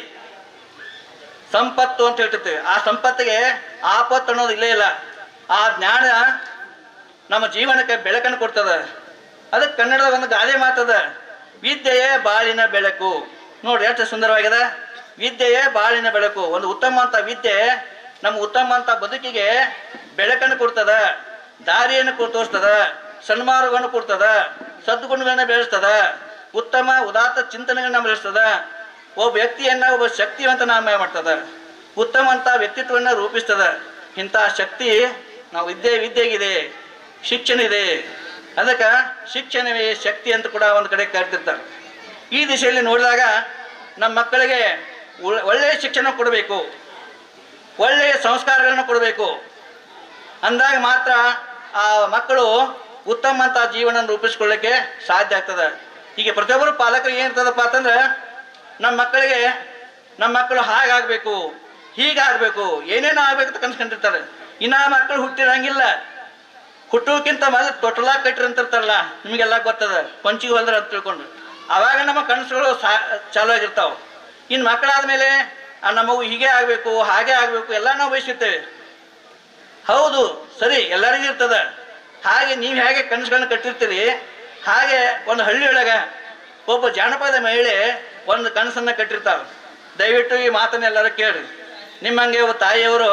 ಸಂಪತ್ತು ಅಂತ ಹೇಳ್ತಿರ್ತೀವಿ. ಆ ಸಂಪತ್ತಿಗೆ ಆಪತ್ತು ಅನ್ನೋದು ಇಲ್ಲೇ ಇಲ್ಲ. ಆ ಜ್ಞಾನ ನಮ್ಮ ಜೀವನಕ್ಕೆ ಬೆಳಕನ್ನು ಕೊಡ್ತದೆ. ಅದಕ್ಕೆ ಕನ್ನಡದ ಒಂದು ಗಾದೆ ಮಾತದ, ವಿದ್ಯೆಯೇ ಬಾಳಿನ ಬೆಳಕು. ನೋಡಿ ಎಷ್ಟು ಸುಂದರವಾಗಿದೆ. ವಿದ್ಯೆಯೇ ಬಾಳಿನ ಬೆಳಕು. ಒಂದು ಉತ್ತಮ ಅಂತ ವಿದ್ಯೆ ನಮ್ಮ ಉತ್ತಮ ಅಂತ ಬದುಕಿಗೆ ಬೆಳಕನ್ನು ಕೊಡ್ತದ, ದಾರಿಯನ್ನು ತೋರಿಸ್ತದ, ಸನ್ಮಾರ್ಗವನ್ನು ಕೊಡ್ತದ, ಸದ್ಗುಣಗಳನ್ನು ಬೆಳೆಸ್ತದ. ಉತ್ತಮ ಉದಾತ್ತ ಚಿಂತನೆಗಳನ್ನ ಬೆಳೆಸ್ತದ. ಒಬ್ಬ ವ್ಯಕ್ತಿಯನ್ನ ಒಬ್ಬ ಶಕ್ತಿವಂತ ನಾಮ ಮಾಡ್ತದ. ಉತ್ತಮ ಅಂತ ವ್ಯಕ್ತಿತ್ವವನ್ನು ರೂಪಿಸ್ತದ. ಇಂಥ ಶಕ್ತಿ ನಾವು ವಿದ್ಯೆಗಿದೆ, ಶಿಕ್ಷಣ ಇದೆ. ಅದಕ್ಕೆ ಶಿಕ್ಷಣವೇ ಶಕ್ತಿ ಅಂತ ಕೂಡ ಒಂದು ಕಡೆ ಕರೆದಿರ್ತಾರೆ. ಈ ದಿಶೆಯಲ್ಲಿ ನೋಡಿದಾಗ ನಮ್ಮ ಮಕ್ಕಳಿಗೆ ಒಳ್ಳೆಯ ಶಿಕ್ಷಣ ಕೊಡಬೇಕು, ಒಳ್ಳೆಯ ಸಂಸ್ಕಾರಗಳನ್ನು ಕೊಡಬೇಕು. ಅಂದಾಗ ಮಾತ್ರ ಆ ಮಕ್ಕಳು ಉತ್ತಮ ಅಂತ ಜೀವನ ರೂಪಿಸ್ಕೊಳ್ಳಿಕ್ಕೆ ಸಾಧ್ಯ ಆಗ್ತದೆ. ಈಗ ಪ್ರತಿಯೊಬ್ಬರು ಪಾಲಕರಿಗೆ ಏನಿರ್ತದಪ್ಪ ಅಂತಂದ್ರೆ ನಮ್ಮ ಮಕ್ಕಳು ಹಾಗಾಗಬೇಕು, ಹೀಗಾಗಬೇಕು, ಏನೇನೋ ಆಗ್ಬೇಕು ಅಂತ ಕನ್ಸ್ಕೊಂಡಿರ್ತಾರೆ. ಇನ್ನು ಮಕ್ಕಳು ಹುಟ್ಟಿರಂಗಿಲ್ಲ, ಹುಟ್ಟೋಕ್ಕಿಂತ ಮೊದಲು ತೊಟ್ಟಲಾಗ ಕಟ್ಟಿರಂತಿರ್ತಾರಲ್ಲ, ನಿಮಗೆಲ್ಲ ಗೊತ್ತದ, ಕೊಂಚಿಗೆ ಹೊಲ್ದ್ರ ಅಂತ ತಿಳ್ಕೊಂಡು. ಆವಾಗ ನಮ್ಮ ಕನಸುಗಳು ಚಾಲು ಆಗಿರ್ತಾವೆ. ಇನ್ನು ಮಕ್ಕಳಾದ ಮೇಲೆ ನಮ್ಮವು ಹೀಗೆ ಆಗಬೇಕು, ಹಾಗೆ ಆಗಬೇಕು ಎಲ್ಲ ನಾವು ಬಯಸಿರ್ತೇವೆ. ಹೌದು, ಸರಿ, ಎಲ್ಲರಿಗೂ ಇರ್ತದೆ. ಹಾಗೆ ನೀವು ಹೇಗೆ ಕನಸುಗಳನ್ನ ಕಟ್ಟಿರ್ತೀರಿ, ಹಾಗೆ ಒಂದು ಹಳ್ಳಿಯೊಳಗೆ ಒಬ್ಬ ಜಾನಪದ ಮಹಿಳೆ ಒಂದು ಕನಸನ್ನು ಕಟ್ಟಿರ್ತಾವೆ. ದಯವಿಟ್ಟು ಈ ಮಾತನ್ನ ಎಲ್ಲರೂ ಕೇಳ್ರಿ. ನಿಮ್ಮಂಗೆ ಒಬ್ಬ ತಾಯಿಯವರು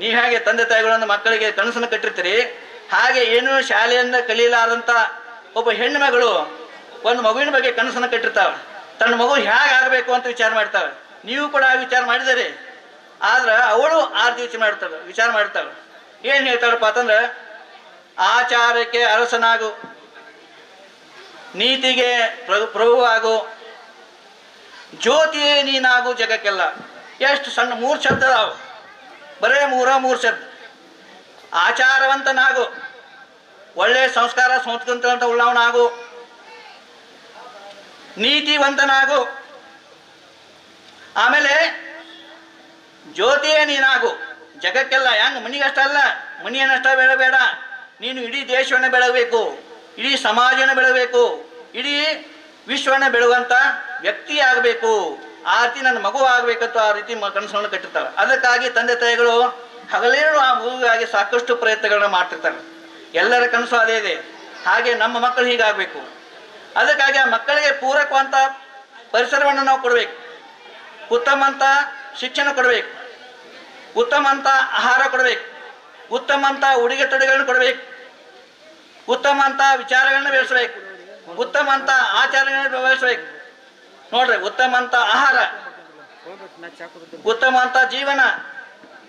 ನೀವು ಹೇಗೆ ತಂದೆ ತಾಯಿಗಳನ್ನ ಮಕ್ಕಳಿಗೆ ಕನಸನ್ನು ಕಟ್ಟಿರ್ತೀರಿ, ಹಾಗೆ ಏನೂ ಶಾಲೆಯಿಂದ ಕಲೀಲಾರಂಥ ಒಬ್ಬ ಹೆಣ್ಣು ಮಗಳು ಒಂದು ಮಗುವಿನ ಬಗ್ಗೆ ಕನಸನ್ನು ಕಟ್ಟಿರ್ತಾವೆ. ತನ್ನ ಮಗು ಹೇಗಾಗಬೇಕು ಅಂತ ವಿಚಾರ ಮಾಡ್ತಾವೆ. ನೀವು ಕೂಡ ವಿಚಾರ ಮಾಡಿದಿರಿ. ಆದ್ರೆ ಅವಳು ಆರ್ತಿ ವಿಚಾರ ಮಾಡ್ತಾಳೆ. ಏನು ಹೇಳ್ತಾಳಪ್ಪ ಅಂತಂದ್ರೆ, ಆಚಾರಕ್ಕೆ ಅರಸನಾಗು, ನೀತಿಗೆ ಪ್ರಭುವಾಗು, ಜ್ಯೋತಿಯೇ ನೀನಾಗು ಜಗಕ್ಕೆಲ್ಲ. ಎಷ್ಟು ಸಣ್ಣ 3 ಶಬ್ದ ಅದಾವು, ಬರೇ 3 ಶಬ್ದ. ಆಚಾರವಂತನಾಗು, ಒಳ್ಳೆಯ ಸಂಸ್ಕಾರ ಸಂಸ್ಕೃತ ಉಳ್ಳವನಾಗು, ನೀತಿವಂತನಾಗು, ಆಮೇಲೆ ಜ್ಯೋತಿಯೇ ನೀನಾಗು ಜಗಕ್ಕೆಲ್ಲ. ಹೆಂಗ ಮನಿಗಷ್ಟಲ್ಲ, ಮನಿಯನ್ನಷ್ಟ ಬೆಳಬೇಡ, ನೀನು ಇಡೀ ದೇಶವನ್ನೇ ಬೆಳಗಬೇಕು, ಇಡೀ ಸಮಾಜವನ್ನು ಬೆಳಗಬೇಕು, ಇಡೀ ವಿಶ್ವವನ್ನೇ ಬೆಳಗುವಂಥ ವ್ಯಕ್ತಿ ಆಗಬೇಕು. ಆ ರೀತಿ ನನ್ನ ಮಗು ಆಗಬೇಕಂತ ಆ ರೀತಿ ಕನಸುಗಳನ್ನು ಕಟ್ಟಿರ್ತಾರೆ. ಅದಕ್ಕಾಗಿ ತಂದೆ ತಾಯಿಗಳು ಹಗಲೇನು ಆ ಮಗುವಿಗಾಗಿ ಸಾಕಷ್ಟು ಪ್ರಯತ್ನಗಳನ್ನ ಮಾಡ್ತಿರ್ತಾರೆ. ಎಲ್ಲರ ಕನಸು ಅದೇ ಇದೆ. ಹಾಗೆ ನಮ್ಮ ಮಕ್ಕಳು ಹೀಗಾಗಬೇಕು. ಅದಕ್ಕಾಗಿ ಆ ಮಕ್ಕಳಿಗೆ ಪೂರಕವಂತ ಪರಿಸರವನ್ನು ನಾವು ಕೊಡಬೇಕು, ಉತ್ತಮ ಅಂತ ಶಿಕ್ಷಣ ಕೊಡಬೇಕು, ಉತ್ತಮ ಅಂತ ಆಹಾರ ಕೊಡಬೇಕು, ಉತ್ತಮ ಅಂತ ಉಡುಗೆ ತೊಡುಗೆಗಳನ್ನು ಕೊಡಬೇಕು, ಉತ್ತಮ ಅಂತ ವಿಚಾರಗಳನ್ನ ಬೆಳೆಸಬೇಕು, ಉತ್ತಮ ಅಂತ ಆಚಾರಗಳನ್ನ ಬೆಳೆಸಬೇಕು. ನೋಡ್ರಿ, ಉತ್ತಮ ಅಂತ ಆಹಾರ, ಉತ್ತಮ ಅಂತ ಜೀವನ,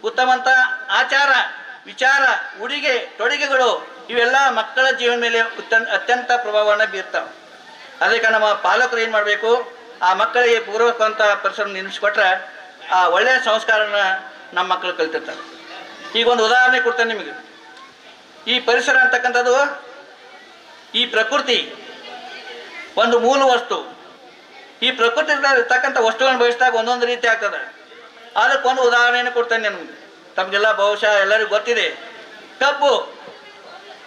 ಉತ್ತಮ ಅಂತ ಆಚಾರ, ವಿಚಾರ, ಉಡುಗೆ ತೊಡುಗೆಗಳು ಇವೆಲ್ಲ ಮಕ್ಕಳ ಜೀವನ ಮೇಲೆ ಅತ್ಯಂತ ಪ್ರಭಾವವನ್ನು ಬೀರ್ತಾವೆ. ಅದಕ್ಕೆ ನಮ್ಮ ಪಾಲಕರು ಏನು ಮಾಡಬೇಕು, ಆ ಮಕ್ಕಳಿಗೆ ಪೂರ್ವಕವಂತ ಪರಿಸರ ನಿರ್ಮಿಸಿಕೊಟ್ರೆ ಆ ಒಳ್ಳೆಯ ಸಂಸ್ಕಾರನ ನಮ್ಮ ಮಕ್ಕಳು ಕಲಿತಿರ್ತಾರೆ. ಈಗ ಒಂದು ಉದಾಹರಣೆ ಕೊಡ್ತೇನೆ ನಿಮಗೆ. ಈ ಪರಿಸರ ಅಂತಕ್ಕಂಥದ್ದು, ಈ ಪ್ರಕೃತಿ ಒಂದು ಮೂಲ ವಸ್ತು. ಈ ಪ್ರಕೃತಿ ಇರ್ತಕ್ಕಂಥ ವಸ್ತುಗಳನ್ನು ಬಯಸಿದಾಗ ಒಂದೊಂದು ರೀತಿ ಆಗ್ತದೆ. ಅದಕ್ಕೊಂದು ಉದಾಹರಣೆಯನ್ನು ಕೊಡ್ತೇನೆ ನಿಮಗೆ. ತಮಗೆಲ್ಲ ಬಹುಶಃ ಎಲ್ಲರಿಗೂ ಗೊತ್ತಿದೆ, ಕಬ್ಬು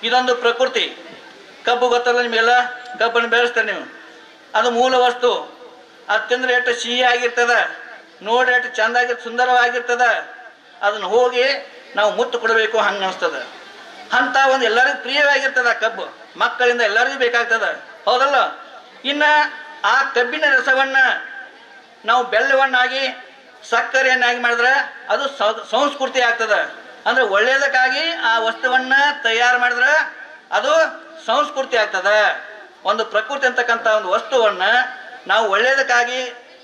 ಇದೊಂದು ಪ್ರಕೃತಿ. ಕಬ್ಬು ಗೊತ್ತಲ್ಲ ನಿಮಗೆಲ್ಲ, ಕಬ್ಬನ್ನು ಬೆಳೆಸ್ತಾರೆ ನೀವು. ಅದು ಮೂಲ ವಸ್ತು. ಅದು ತಿಂದ್ರೆ ಎಷ್ಟು ಸಿಹಿ ಆಗಿರ್ತದೆ, ನೋಡಿ ಎಷ್ಟು ಚೆಂದಾಗಿ ಸುಂದರವಾಗಿರ್ತದೆ. ಅದನ್ನು ಹೋಗಿ ನಾವು ಮುತ್ತು ಕೊಡಬೇಕು ಹಂಗೆ ಅನಿಸ್ತದೆ. ಅಂತ ಒಂದು ಎಲ್ಲರಿಗೂ ಪ್ರಿಯವಾಗಿರ್ತದೆ ಆ ಕಬ್ಬು, ಮಕ್ಕಳಿಂದ ಎಲ್ಲರಿಗೂ ಬೇಕಾಗ್ತದೆ, ಹೌದಲ್ಲ? ಇನ್ನು ಆ ಕಬ್ಬಿನ ರಸವನ್ನು ನಾವು ಬೆಲ್ಲವನ್ನಾಗಿ ಸಕ್ಕರೆಯನ್ನಾಗಿ ಮಾಡಿದ್ರೆ ಅದು ಸಂಸ್ಕೃತಿ ಆಗ್ತದೆ. ಅಂದರೆ ಒಳ್ಳೆಯದಕ್ಕಾಗಿ ಆ ವಸ್ತುವನ್ನು ತಯಾರು ಮಾಡಿದ್ರೆ ಅದು ಸಂಸ್ಕೃತಿ ಆಗ್ತದೆ. ಒಂದು ಪ್ರಕೃತಿ ಅಂತಕ್ಕಂಥ ಒಂದು ವಸ್ತುವನ್ನು ನಾವು ಒಳ್ಳೆಯದಕ್ಕಾಗಿ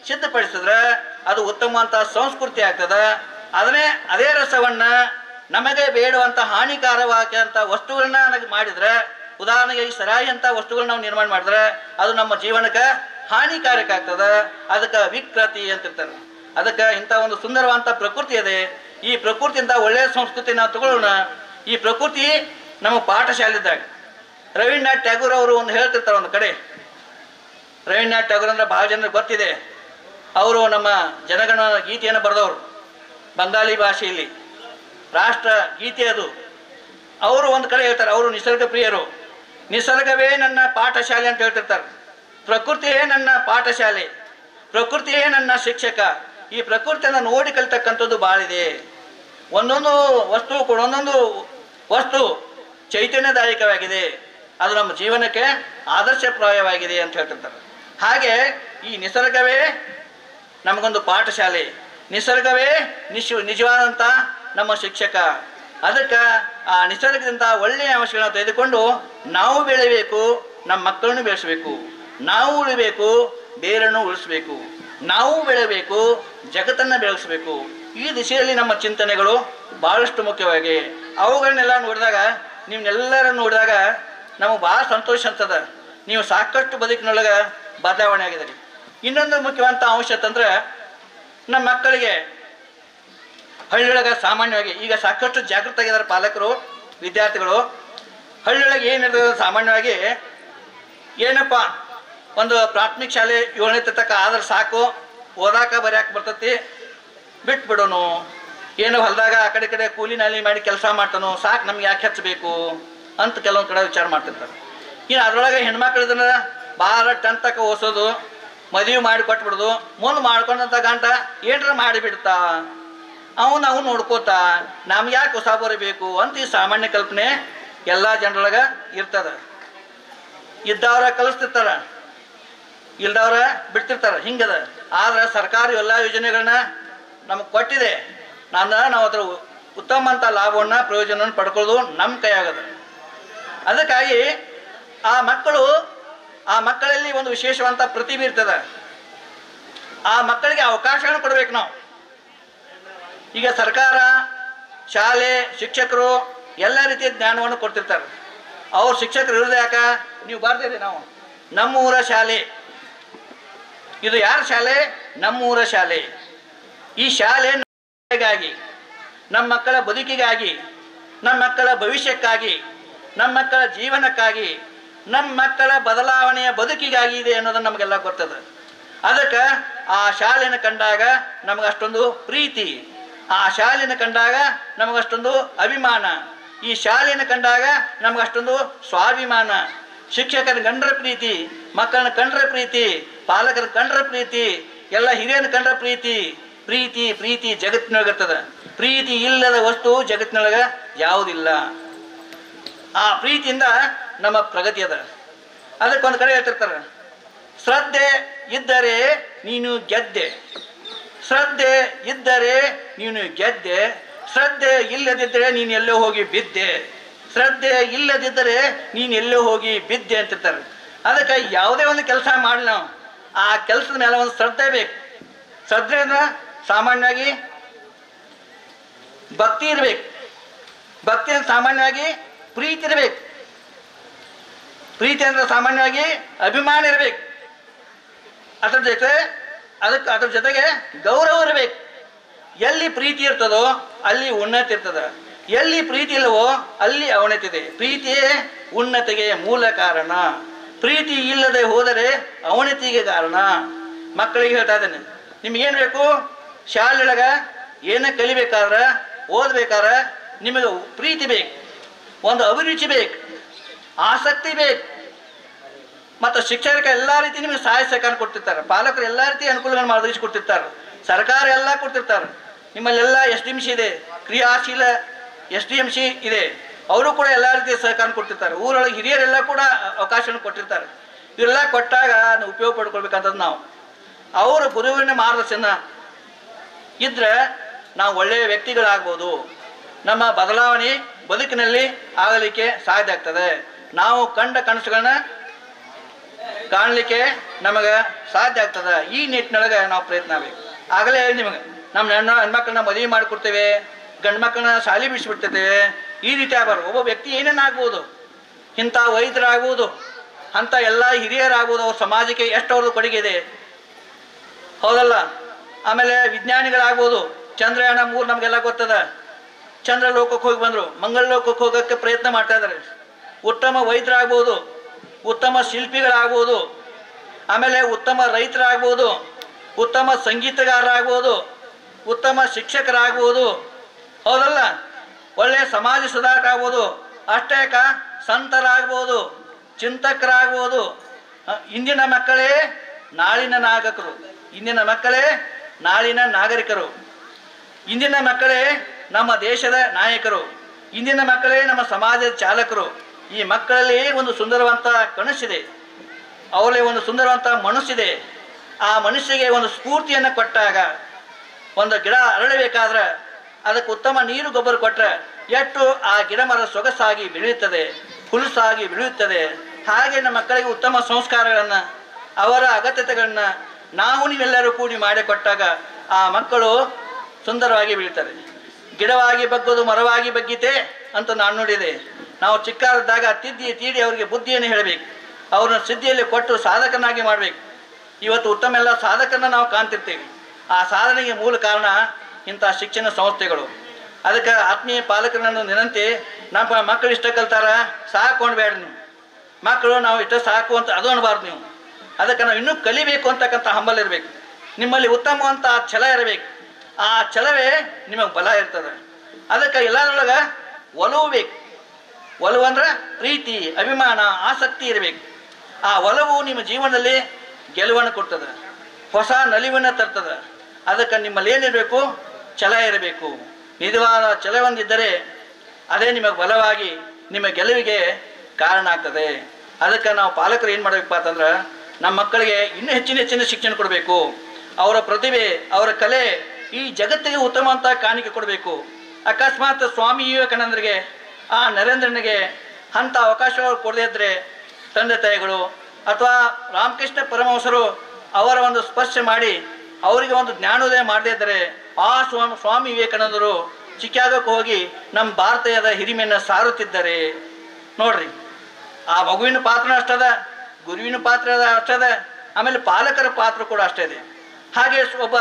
ಸಿದ್ಧಪಡಿಸಿದ್ರೆ ಅದು ಉತ್ತಮವಂತ ಸಂಸ್ಕೃತಿ ಆಗ್ತದೆ. ಅದೇ ರಸವನ್ನು ನಮಗೆ ಬೇಡುವಂಥ ಹಾನಿಕಾರವಾದಂಥ ವಸ್ತುಗಳನ್ನ ಮಾಡಿದ್ರೆ, ಉದಾಹರಣೆಗೆ ಈ ಸರಾಯಿ ಅಂತ ವಸ್ತುಗಳನ್ನ ನಾವು ನಿರ್ಮಾಣ ಮಾಡಿದ್ರೆ ಅದು ನಮ್ಮ ಜೀವನಕ್ಕೆ ಹಾನಿಕಾರಕ ಆಗ್ತದೆ. ಅದಕ್ಕೆ ವಿಕೃತಿ ಅಂತಿರ್ತಾರೆ. ಅದಕ್ಕೆ ಇಂಥ ಒಂದು ಸುಂದರವಾದಂಥ ಪ್ರಕೃತಿ ಇದೆ. ಈ ಪ್ರಕೃತಿಯಿಂದ ಒಳ್ಳೆಯ ಸಂಸ್ಕೃತಿ ನಾವು ತಗೊಳ್ಳೋಣ. ಈ ಪ್ರಕೃತಿ ನಮ್ಮ ಪಾಠಶಾಲೆದಾಗ ರವೀಂದ್ರನಾಥ್ ಟ್ಯಾಗೂರ್ ಅವರು ಒಂದು ಹೇಳ್ತಿರ್ತಾರೆ ಒಂದು ಕಡೆ. ರವೀಂದ್ರನಾಥ್ ಟ್ಯಾಗೂರ್ ಅಂದ್ರೆ ಭಾಳ ಜನರಿಗೆ ಗೊತ್ತಿದೆ. ಅವರು ನಮ್ಮ ಜನಗಣ ಗೀತೆಯನ್ನು ಬರೆದವರು, ಬಂಗಾಳಿ ಭಾಷೆಯಲ್ಲಿ ರಾಷ್ಟ್ರ ಗೀತೆ ಅದು. ಅವರು ಒಂದು ಕಡೆ ಹೇಳ್ತಾರೆ, ಅವರು ನಿಸರ್ಗ ಪ್ರಿಯರು. ನಿಸರ್ಗವೇ ನನ್ನ ಪಾಠಶಾಲೆ ಅಂತ ಹೇಳ್ತಿರ್ತಾರೆ. ಪ್ರಕೃತಿಯೇ ನನ್ನ ಪಾಠಶಾಲೆ, ಪ್ರಕೃತಿಯೇ ನನ್ನ ಶಿಕ್ಷಕ. ಈ ಪ್ರಕೃತಿಯನ್ನು ನೋಡಿ ಕಲಿತಕ್ಕಂಥದ್ದು ಭಾಳಿದೆ. ಒಂದೊಂದು ವಸ್ತು ಕೂಡ ಒಂದೊಂದು ವಸ್ತು ಚೈತನ್ಯದಾಯಕವಾಗಿದೆ, ಅದು ನಮ್ಮ ಜೀವನಕ್ಕೆ ಆದರ್ಶಪ್ರಾಯವಾಗಿದೆ ಅಂತ ಹೇಳ್ತಿರ್ತಾರೆ. ಹಾಗೆ ಈ ನಿಸರ್ಗವೇ ನಮಗೊಂದು ಪಾಠಶಾಲೆ, ನಿಸರ್ಗವೇ ನಿಜವಾದಂಥ ನಮ್ಮ ಶಿಕ್ಷಕ. ಅದಕ್ಕೆ ಆ ನಿಸರ್ಗದಿಂದ ಒಳ್ಳೆಯ ಅಂಶಗಳನ್ನು ತೆಗೆದುಕೊಂಡು ನಾವು ಬೆಳಿಬೇಕು, ನಮ್ಮ ಮಕ್ಕಳನ್ನು ಬೆಳೆಸಬೇಕು. ನಾವು ಉಳಿಬೇಕು, ಬೇರನ್ನು ಉಳಿಸ್ಬೇಕು, ನಾವು ಬೆಳಬೇಕು, ಜಗತ್ತನ್ನು ಬೆಳೆಸಬೇಕು. ಈ ದಿಶೆಯಲ್ಲಿ ನಮ್ಮ ಚಿಂತನೆಗಳು ಭಾಳಷ್ಟು ಮುಖ್ಯವಾಗಿ. ಅವುಗಳನ್ನೆಲ್ಲ ನೋಡಿದಾಗ, ನೀವನ್ನೆಲ್ಲರನ್ನು ನೋಡಿದಾಗ ನಮಗೆ ಭಾಳ ಸಂತೋಷ ಅನ್ಸದ. ನೀವು ಸಾಕಷ್ಟು ಬದುಕಿನೊಳಗೆ ಬದಲಾವಣೆ ಆಗಿದ್ದೀರಿ. ಇನ್ನೊಂದು ಮುಖ್ಯವಾದಂಥ ಅಂಶ ಅಂತಂದ್ರೆ, ನಮ್ಮ ಮಕ್ಕಳಿಗೆ ಹಳ್ಳಿಯೊಳಗೆ ಸಾಮಾನ್ಯವಾಗಿ ಈಗ ಸಾಕಷ್ಟು ಜಾಗೃತ ಆಗಿದ್ದಾರೆ ಪಾಲಕರು, ವಿದ್ಯಾರ್ಥಿಗಳು. ಹಳ್ಳಿಯೊಳಗೆ ಏನಿರ್ತದೆ ಸಾಮಾನ್ಯವಾಗಿ, ಏನಪ್ಪ ಒಂದು ಪ್ರಾಥಮಿಕ ಶಾಲೆ 7ನೇ ತನಕ ಆದ್ರೆ ಸಾಕು, ಓದಾಕ ಬರ್ಯಾಕೆ ಬರ್ತೈತಿ, ಬಿಟ್ಬಿಡೋನು, ಏನು ಹೊಲದಾಗ ಆ ಕಡೆ ಕಡೆ ಕೂಲಿ ನಾಲಿ ಮಾಡಿ ಕೆಲಸ ಮಾಡ್ತಾನೋ, ಸಾಕು ನಮ್ಗೆ ಯಾಕೆ ಹಚ್ಚಬೇಕು ಅಂತ ಕೆಲವೊಂದು ಕಡೆ ವಿಚಾರ ಮಾಡ್ತಿರ್ತಾರೆ. ಇನ್ನು ಅದರೊಳಗೆ ಹೆಣ್ಮಕ್ಳಿದನ್ನ ಭಾಳ 10th ತನಕ ಓದಿಸೋದು, ಮದುವೆ ಮಾಡಿ ಕೊಟ್ಬಿಡೋದು, ಮುಂದೆ ಮಾಡ್ಕೊಂಡಂಥ ಗಂಟ ಏನ್ರ ಮಾಡಿಬಿಡ್ತಾ, ನಾವು ನೋಡ್ಕೋತಾ, ನಮ್ಗೆ ಯಾಕೆ ಹೊಸ ಬರಬೇಕು ಅಂತ ಈ ಸಾಮಾನ್ಯ ಕಲ್ಪನೆ ಎಲ್ಲ ಜನರೊಳಗೆ ಇರ್ತದೆ. ಇದ್ದವ್ರ ಕಲಿಸ್ತಿರ್ತಾರ, ಇಲ್ದವ್ರ ಬಿಡ್ತಿರ್ತಾರ, ಹಿಂಗದ. ಆದ್ರೆ ಸರ್ಕಾರ ಎಲ್ಲ ಯೋಜನೆಗಳನ್ನ ನಮಗೆ ಕೊಟ್ಟಿದೆ. ನಾವು ಅದರ ಉತ್ತಮ ಅಂತ ಲಾಭವನ್ನು ಪ್ರಯೋಜನವನ್ನು ಪಡ್ಕೊಳ್ಳೋದು ನಮ್ಮ ಕೈಯಾಗದ. ಅದಕ್ಕಾಗಿ ಆ ಮಕ್ಕಳಲ್ಲಿ ಒಂದು ವಿಶೇಷವಾದಂಥ ಪ್ರತಿಭೆ ಇರ್ತದೆ. ಆ ಮಕ್ಕಳಿಗೆ ಅವಕಾಶಗಳನ್ನು ಕೊಡ್ಬೇಕು ನಾವು. ಈಗ ಸರ್ಕಾರ, ಶಾಲೆ, ಶಿಕ್ಷಕರು ಎಲ್ಲ ರೀತಿಯ ಜ್ಞಾನವನ್ನು ಕೊಡ್ತಿರ್ತಾರೆ. ಅವ್ರು ಶಿಕ್ಷಕರು ಇರೋದು ಯಾಕೆ, ನೀವು ಬರ್ತೀರಿ, ನಾವು ನಮ್ಮೂರ ಶಾಲೆ, ಇದು ಯಾರ ಶಾಲೆ, ನಮ್ಮೂರ ಶಾಲೆ. ಈ ಶಾಲೆ ನಮಗಾಗಿ, ನಮ್ಮ ಮಕ್ಕಳ ಬದುಕಿಗಾಗಿ, ನಮ್ಮ ಮಕ್ಕಳ ಭವಿಷ್ಯಕ್ಕಾಗಿ, ನಮ್ಮ ಮಕ್ಕಳ ಜೀವನಕ್ಕಾಗಿ, ನಮ್ಮ ಮಕ್ಕಳ ಬದಲಾವಣೆಯ ಬದುಕಿಗಾಗಿ ಇದೆ ಅನ್ನೋದನ್ನು ನಮಗೆಲ್ಲ ಗೊತ್ತದ. ಅದಕ್ಕೆ ಆ ಶಾಲೆನ ಕಂಡಾಗ ನಮಗಷ್ಟೊಂದು ಪ್ರೀತಿ, ಆ ಶಾಲೆನ ಕಂಡಾಗ ನಮಗಷ್ಟೊಂದು ಅಭಿಮಾನ, ಈ ಶಾಲೆಯನ್ನು ಕಂಡಾಗ ನಮಗಷ್ಟೊಂದು ಸ್ವಾಭಿಮಾನ. ಶಿಕ್ಷಕರ ಕಂಡ್ರೆ ಪ್ರೀತಿ, ಮಕ್ಕಳನ್ನ ಕಂಡ್ರೆ ಪ್ರೀತಿ, ಪಾಲಕರ ಕಂಡ್ರೆ ಪ್ರೀತಿ, ಎಲ್ಲ ಹಿರಿಯನ ಕಂಡ್ರೆ ಪ್ರೀತಿ. ಪ್ರೀತಿ ಪ್ರೀತಿ ಜಗತ್ತಿನೊಳಗಿರ್ತದೆ. ಪ್ರೀತಿ ಇಲ್ಲದ ವಸ್ತು ಜಗತ್ತಿನೊಳಗೆ ಯಾವುದಿಲ್ಲ. ಆ ಪ್ರೀತಿಯಿಂದ ನಮ್ಮ ಪ್ರಗತಿ ಅದ. ಅದಕ್ಕೊಂದು ಕಡೆ ಹೇಳ್ತಿರ್ತಾರೆ, ಶ್ರದ್ಧೆ ಇದ್ದರೆ ನೀನು ಗೆದ್ದೆ, ಶ್ರದ್ಧೆ ಇದ್ದರೆ ನೀನು ಗೆದ್ದೆ, ಶ್ರದ್ಧೆ ಇಲ್ಲದಿದ್ದರೆ ನೀನು ಎಲ್ಲೋ ಹೋಗಿ ಬಿದ್ದೆ, ಶ್ರದ್ಧೆ ಇಲ್ಲದಿದ್ದರೆ ನೀನು ಎಲ್ಲೋ ಹೋಗಿ ಬಿದ್ದೆ ಅಂತಿರ್ತಾರೆ. ಅದಕ್ಕೆ ಯಾವುದೇ ಒಂದು ಕೆಲಸ ಮಾಡಲಿ ನಾವು, ಆ ಕೆಲಸದ ಮೇಲೆ ಒಂದು ಶ್ರದ್ಧೆ ಬೇಕು. ಶ್ರದ್ಧೆ ಅಂದ್ರೆ ಸಾಮಾನ್ಯವಾಗಿ ಭಕ್ತಿ ಇರಬೇಕು. ಭಕ್ತಿ ಅಂದ್ರೆ ಸಾಮಾನ್ಯವಾಗಿ ಪ್ರೀತಿ ಇರಬೇಕು. ಪ್ರೀತಿ ಅಂದ್ರೆ ಸಾಮಾನ್ಯವಾಗಿ ಅಭಿಮಾನ ಇರಬೇಕು. ಅದ್ರ ಜೊತೆಗೆ ಗೌರವ ಇರಬೇಕು. ಎಲ್ಲಿ ಪ್ರೀತಿ ಇರ್ತದೋ ಅಲ್ಲಿ ಉನ್ನತಿ ಇರ್ತದೆ, ಎಲ್ಲಿ ಪ್ರೀತಿ ಇಲ್ಲವೋ ಅಲ್ಲಿ ಅವನತಿ ಇದೆ. ಪ್ರೀತಿಯೇ ಉನ್ನತಿಗೆ ಮೂಲ ಕಾರಣ. ಪ್ರೀತಿ ಇಲ್ಲದೆ ಹೋದರೆ ಅವನತಿಗೆ ಕಾರಣ. ಮಕ್ಕಳಿಗೆ ಹೇಳ್ತಾ ಇದ್ದೇನೆ, ನಿಮ್ಗೇನು ಬೇಕು, ಶಾಲೆಯೊಳಗೆ ಏನೇ ಕಲಿಬೇಕಾದ್ರೆ, ಓದ್ಬೇಕಾದ್ರೆ ನಿಮಗೆ ಪ್ರೀತಿ ಬೇಕು, ಒಂದು ಅಭಿರುಚಿ ಬೇಕು, ಆಸಕ್ತಿ ಬೇಕು. ಮತ್ತು ಶಿಕ್ಷಕರಿಗೆ ಎಲ್ಲ ರೀತಿ ನಿಮಗೆ ಸಹಾಯ ಸಹಕಾರ ಕೊಡ್ತಿರ್ತಾರೆ, ಪಾಲಕರು ಎಲ್ಲ ರೀತಿ ಅನುಕೂಲಗಳನ್ನು ಒದಗಿಸಿಕೊಡ್ತಿರ್ತಾರೆ, ಸರ್ಕಾರ ಎಲ್ಲ ಕೊಡ್ತಿರ್ತಾರೆ. ನಿಮ್ಮಲ್ಲೆಲ್ಲ SDMC ಇದೆ, ಕ್ರಿಯಾಶೀಲ SDMC ಇದೆ, ಅವರು ಕೂಡ ಎಲ್ಲ ರೀತಿಯ ಸಹಕಾರ ಕೊಡ್ತಿರ್ತಾರೆ. ಊರೊಳಗೆ ಹಿರಿಯರೆಲ್ಲ ಕೂಡ ಅವಕಾಶವನ್ನು ಕೊಟ್ಟಿರ್ತಾರೆ. ಇವೆಲ್ಲ ಕೊಟ್ಟಾಗ ನಾವು ಉಪಯೋಗ ಪಡ್ಕೊಳ್ಬೇಕಂತದ್ದು ನಾವು. ಅವರು ಗುರುವಿನ ಮಾರ್ಗದರ್ಶನ ಇದ್ರೆ ನಾವು ಒಳ್ಳೆಯ ವ್ಯಕ್ತಿಗಳಾಗ್ಬೋದು. ನಮ್ಮ ಬದಲಾವಣೆ ಬದುಕಿನಲ್ಲಿ ಆಗಲಿಕ್ಕೆ ಸಾಧ್ಯ ಆಗ್ತದೆ. ನಾವು ಕಂಡ ಕನಸುಗಳನ್ನ ಕಾಣಲಿಕ್ಕೆ ನಮಗೆ ಸಾಧ್ಯ ಆಗ್ತದೆ. ಈ ನಿಟ್ಟಿನೊಳಗೆ ನಾವು ಪ್ರಯತ್ನ ಆಗಬೇಕು. ಆಗಲೇ ಹೇಳಿ ನಿಮಗೆ, ನಮ್ಮ ಹೆಣ್ಮಕ್ಳನ್ನ ಮದುವೆ ಮಾಡಿಕೊಡ್ತೇವೆ, ಗಂಡು ಮಕ್ಕಳನ್ನ ಶಾಲೆ ಬಿಡಿಸ್ಬಿಡ್ತೇವೆ, ಈ ರೀತಿ ಆಗಬಾರ್ದು. ಒಬ್ಬ ವ್ಯಕ್ತಿ ಏನೇನಾಗ್ಬೋದು, ಇಂಥ ವೈದ್ಯರಾಗ್ಬೋದು, ಅಂಥ ಎಲ್ಲ ಹಿರಿಯರಾಗ್ಬೋದು, ಅವ್ರ ಸಮಾಜಕ್ಕೆ ಎಷ್ಟು ಅವ್ರದ್ದು ಕೊಡುಗೆ ಇದೆ, ಹೌದಲ್ಲ. ಆಮೇಲೆ ವಿಜ್ಞಾನಿಗಳಾಗ್ಬೋದು. ಚಂದ್ರಯಾನ 3 ನಮಗೆಲ್ಲ ಗೊತ್ತದ. ಚಂದ್ರ ಲೋಕಕ್ಕೆ ಹೋಗಿ ಬಂದರು, ಮಂಗಳ ಲೋಕಕ್ಕೆ ಹೋಗೋಕ್ಕೆ ಪ್ರಯತ್ನ ಮಾಡ್ತಾ ಇದ್ದಾರೆ. ಉತ್ತಮ ವೈದ್ಯರಾಗ್ಬೋದು, ಉತ್ತಮ ಶಿಲ್ಪಿಗಳಾಗ್ಬೋದು, ಆಮೇಲೆ ಉತ್ತಮ ರೈತರಾಗ್ಬೋದು, ಉತ್ತಮ ಸಂಗೀತಗಾರರಾಗ್ಬೋದು, ಉತ್ತಮ ಶಿಕ್ಷಕರಾಗ್ಬೋದು, ಹೌದಲ್ಲ. ಒಳ್ಳೆಯ ಸಮಾಜ ಸುಧಾರಕರಾಗ್ಬೋದು, ಅಷ್ಟೇ ಸಂತರಾಗ್ಬೋದು, ಚಿಂತಕರಾಗ್ಬೋದು. ಇಂದಿನ ಮಕ್ಕಳೇ ನಾಳಿನ ನಾಯಕರು, ಇಂದಿನ ಮಕ್ಕಳೇ ನಾಳಿನ ನಾಗರಿಕರು, ಇಂದಿನ ಮಕ್ಕಳೇ ನಮ್ಮ ದೇಶದ ನಾಯಕರು, ಇಂದಿನ ಮಕ್ಕಳೇ ನಮ್ಮ ಸಮಾಜದ ಚಾಲಕರು. ಈ ಮಕ್ಕಳಲ್ಲಿ ಒಂದು ಸುಂದರವಂತ ಕನಸಿದೆ, ಅವರಲ್ಲಿ ಒಂದು ಸುಂದರವಂತ ಮನಸ್ಸಿದೆ. ಆ ಮನುಷ್ಯಗೆ ಒಂದು ಸ್ಫೂರ್ತಿಯನ್ನು ಕೊಟ್ಟಾಗ, ಒಂದು ಗಿಡ ಅರಳಬೇಕಾದ್ರೆ ಅದಕ್ಕೆ ಉತ್ತಮ ನೀರು ಗೊಬ್ಬರ ಕೊಟ್ಟರೆ ಎಷ್ಟು ಆ ಗಿಡ ಮರ ಸೊಗಸಾಗಿ ಬೆಳೆಯುತ್ತದೆ, ಹುಲಸಾಗಿ ಬೆಳೆಯುತ್ತದೆ. ಹಾಗೆ ನಮ್ಮ ಮಕ್ಕಳಿಗೆ ಉತ್ತಮ ಸಂಸ್ಕಾರಗಳನ್ನು, ಅವರ ಅಗತ್ಯತೆಗಳನ್ನ ನಾವು ನೀವೆಲ್ಲರೂ ಕೂಡಿ ಮಾಡಿಕೊಟ್ಟಾಗ ಆ ಮಕ್ಕಳು ಸುಂದರವಾಗಿ ಬೀಳ್ತಾರೆ. ಗಿಡವಾಗಿ ಬಗ್ಗೋದು ಮರವಾಗಿ ಬಗ್ಗಿತೆ ಅಂತ ನಾನು ನೋಡಿದೆ. ನಾವು ಚಿಕ್ಕದಾದಾಗ ತಿದ್ದಿ ತೀಡಿ ಅವರಿಗೆ ಬುದ್ಧಿಯನ್ನು ಹೇಳಬೇಕು, ಅವ್ರನ್ನ ಸಿದ್ಧಿಯಲ್ಲಿ ಕೊಟ್ಟು ಸಾಧಕನಾಗಿ ಮಾಡಬೇಕು. ಇವತ್ತು ಉತ್ತಮ ಎಲ್ಲ ಸಾಧಕರನ್ನ ನಾವು ಕಾಣ್ತಿರ್ತೀವಿ. ಆ ಸಾಧನೆಗೆ ಮೂಲ ಕಾರಣ ಇಂಥ ಶಿಕ್ಷಣ ಸಂಸ್ಥೆಗಳು. ಅದಕ್ಕೆ ಆತ್ಮೀಯ ಪಾಲಕರನ್ನು ವಿನಂತಿ, ನಮ್ಮ ಮಕ್ಕಳು ಇಷ್ಟ ಕಲ್ತಾರ ಸಾಕು ಅನ್ಬೇಡ ನೀವು, ಮಕ್ಕಳು ನಾವು ಇಷ್ಟ ಸಾಕು ಅಂತ ಅದು ಅನ್ಬಾರ್ದು ನೀವು. ಅದಕ್ಕೆ ನಾವು ಇನ್ನೂ ಕಲಿಬೇಕು ಅಂತಕ್ಕಂಥ ಹಂಬಲ ಇರಬೇಕು, ನಿಮ್ಮಲ್ಲಿ ಉತ್ತಮವಂತ ಛಲ ಇರಬೇಕು. ಆ ಛಲವೇ ನಿಮಗೆ ಬಲ ಇರ್ತದೆ. ಅದಕ್ಕೆ ಎಲ್ಲದರೊಳಗೆ ಒಲವು ಬೇಕು. ಒಲವು ಅಂದ್ರೆ ಪ್ರೀತಿ, ಅಭಿಮಾನ, ಆಸಕ್ತಿ ಇರಬೇಕು. ಆ ಒಲವು ನಿಮ್ಮ ಜೀವನದಲ್ಲಿ ಗೆಲುವನ್ನು ಕೊಡ್ತದೆ, ಹೊಸ ನಲಿವನ್ನು ತರ್ತದೆ. ಅದಕ್ಕೆ ನಿಮ್ಮಲ್ಲಿ ಏನಿರಬೇಕು? ಛಲ ಇರಬೇಕು. ನಿಜವಾದ ಛಲ ಹೊಂದಿದ್ದರೆ ಅದೇ ನಿಮಗೆ ಬಲವಾಗಿ ನಿಮ್ಮ ಗೆಲುವಿಗೆ ಕಾರಣ ಆಗ್ತದೆ. ಅದಕ್ಕೆ ನಾವು ಪಾಲಕರು ಏನು ಮಾಡಬೇಕಪ್ಪ ಅಂತಂದ್ರೆ, ನಮ್ಮ ಮಕ್ಕಳಿಗೆ ಇನ್ನೂ ಹೆಚ್ಚಿನ ಶಿಕ್ಷಣ ಕೊಡಬೇಕು. ಅವರ ಪ್ರತಿಭೆ, ಅವರ ಕಲೆ ಈ ಜಗತ್ತಿಗೆ ಉತ್ತಮ ಅಂತ ಕಾಣಿಕೆ ಕೊಡಬೇಕು. ಅಕಸ್ಮಾತ್ ಸ್ವಾಮಿ ವಿವೇಕಾನಂದರಿಗೆ, ಆ ನರೇಂದ್ರನಿಗೆ ಅಂಥ ಅವಕಾಶಗಳು ಕೊಡದೇ ಇದ್ದರೆ, ತಂದೆ ತಾಯಿಗಳು ಅಥವಾ ರಾಮಕೃಷ್ಣ ಪರಮಹಂಸರು ಅವರ ಒಂದು ಸ್ಪರ್ಶ ಮಾಡಿ ಅವರಿಗೆ ಒಂದು ಜ್ಞಾನೋದಯ ಮಾಡದೇ ಇದ್ದರೆ, ಆ ಸ್ವಾಮಿ ವಿವೇಕಾನಂದರು ಚಿಕಾಗೋಕ್ಕೆ ಹೋಗಿ ನಮ್ಮ ಭಾರತೀಯದ ಹಿರಿಮೆಯನ್ನು ಸಾರುತ್ತಿದ್ದಾರೆ. ನೋಡ್ರಿ, ಆ ಮಗುವಿನ ಪಾತ್ರ ಅಷ್ಟದ, ಗುರುವಿನ ಪಾತ್ರ ಅಷ್ಟದ, ಆಮೇಲೆ ಪಾಲಕರ ಪಾತ್ರ ಕೂಡ ಅಷ್ಟೇ ಇದೆ. ಹಾಗೆ ಒಬ್ಬ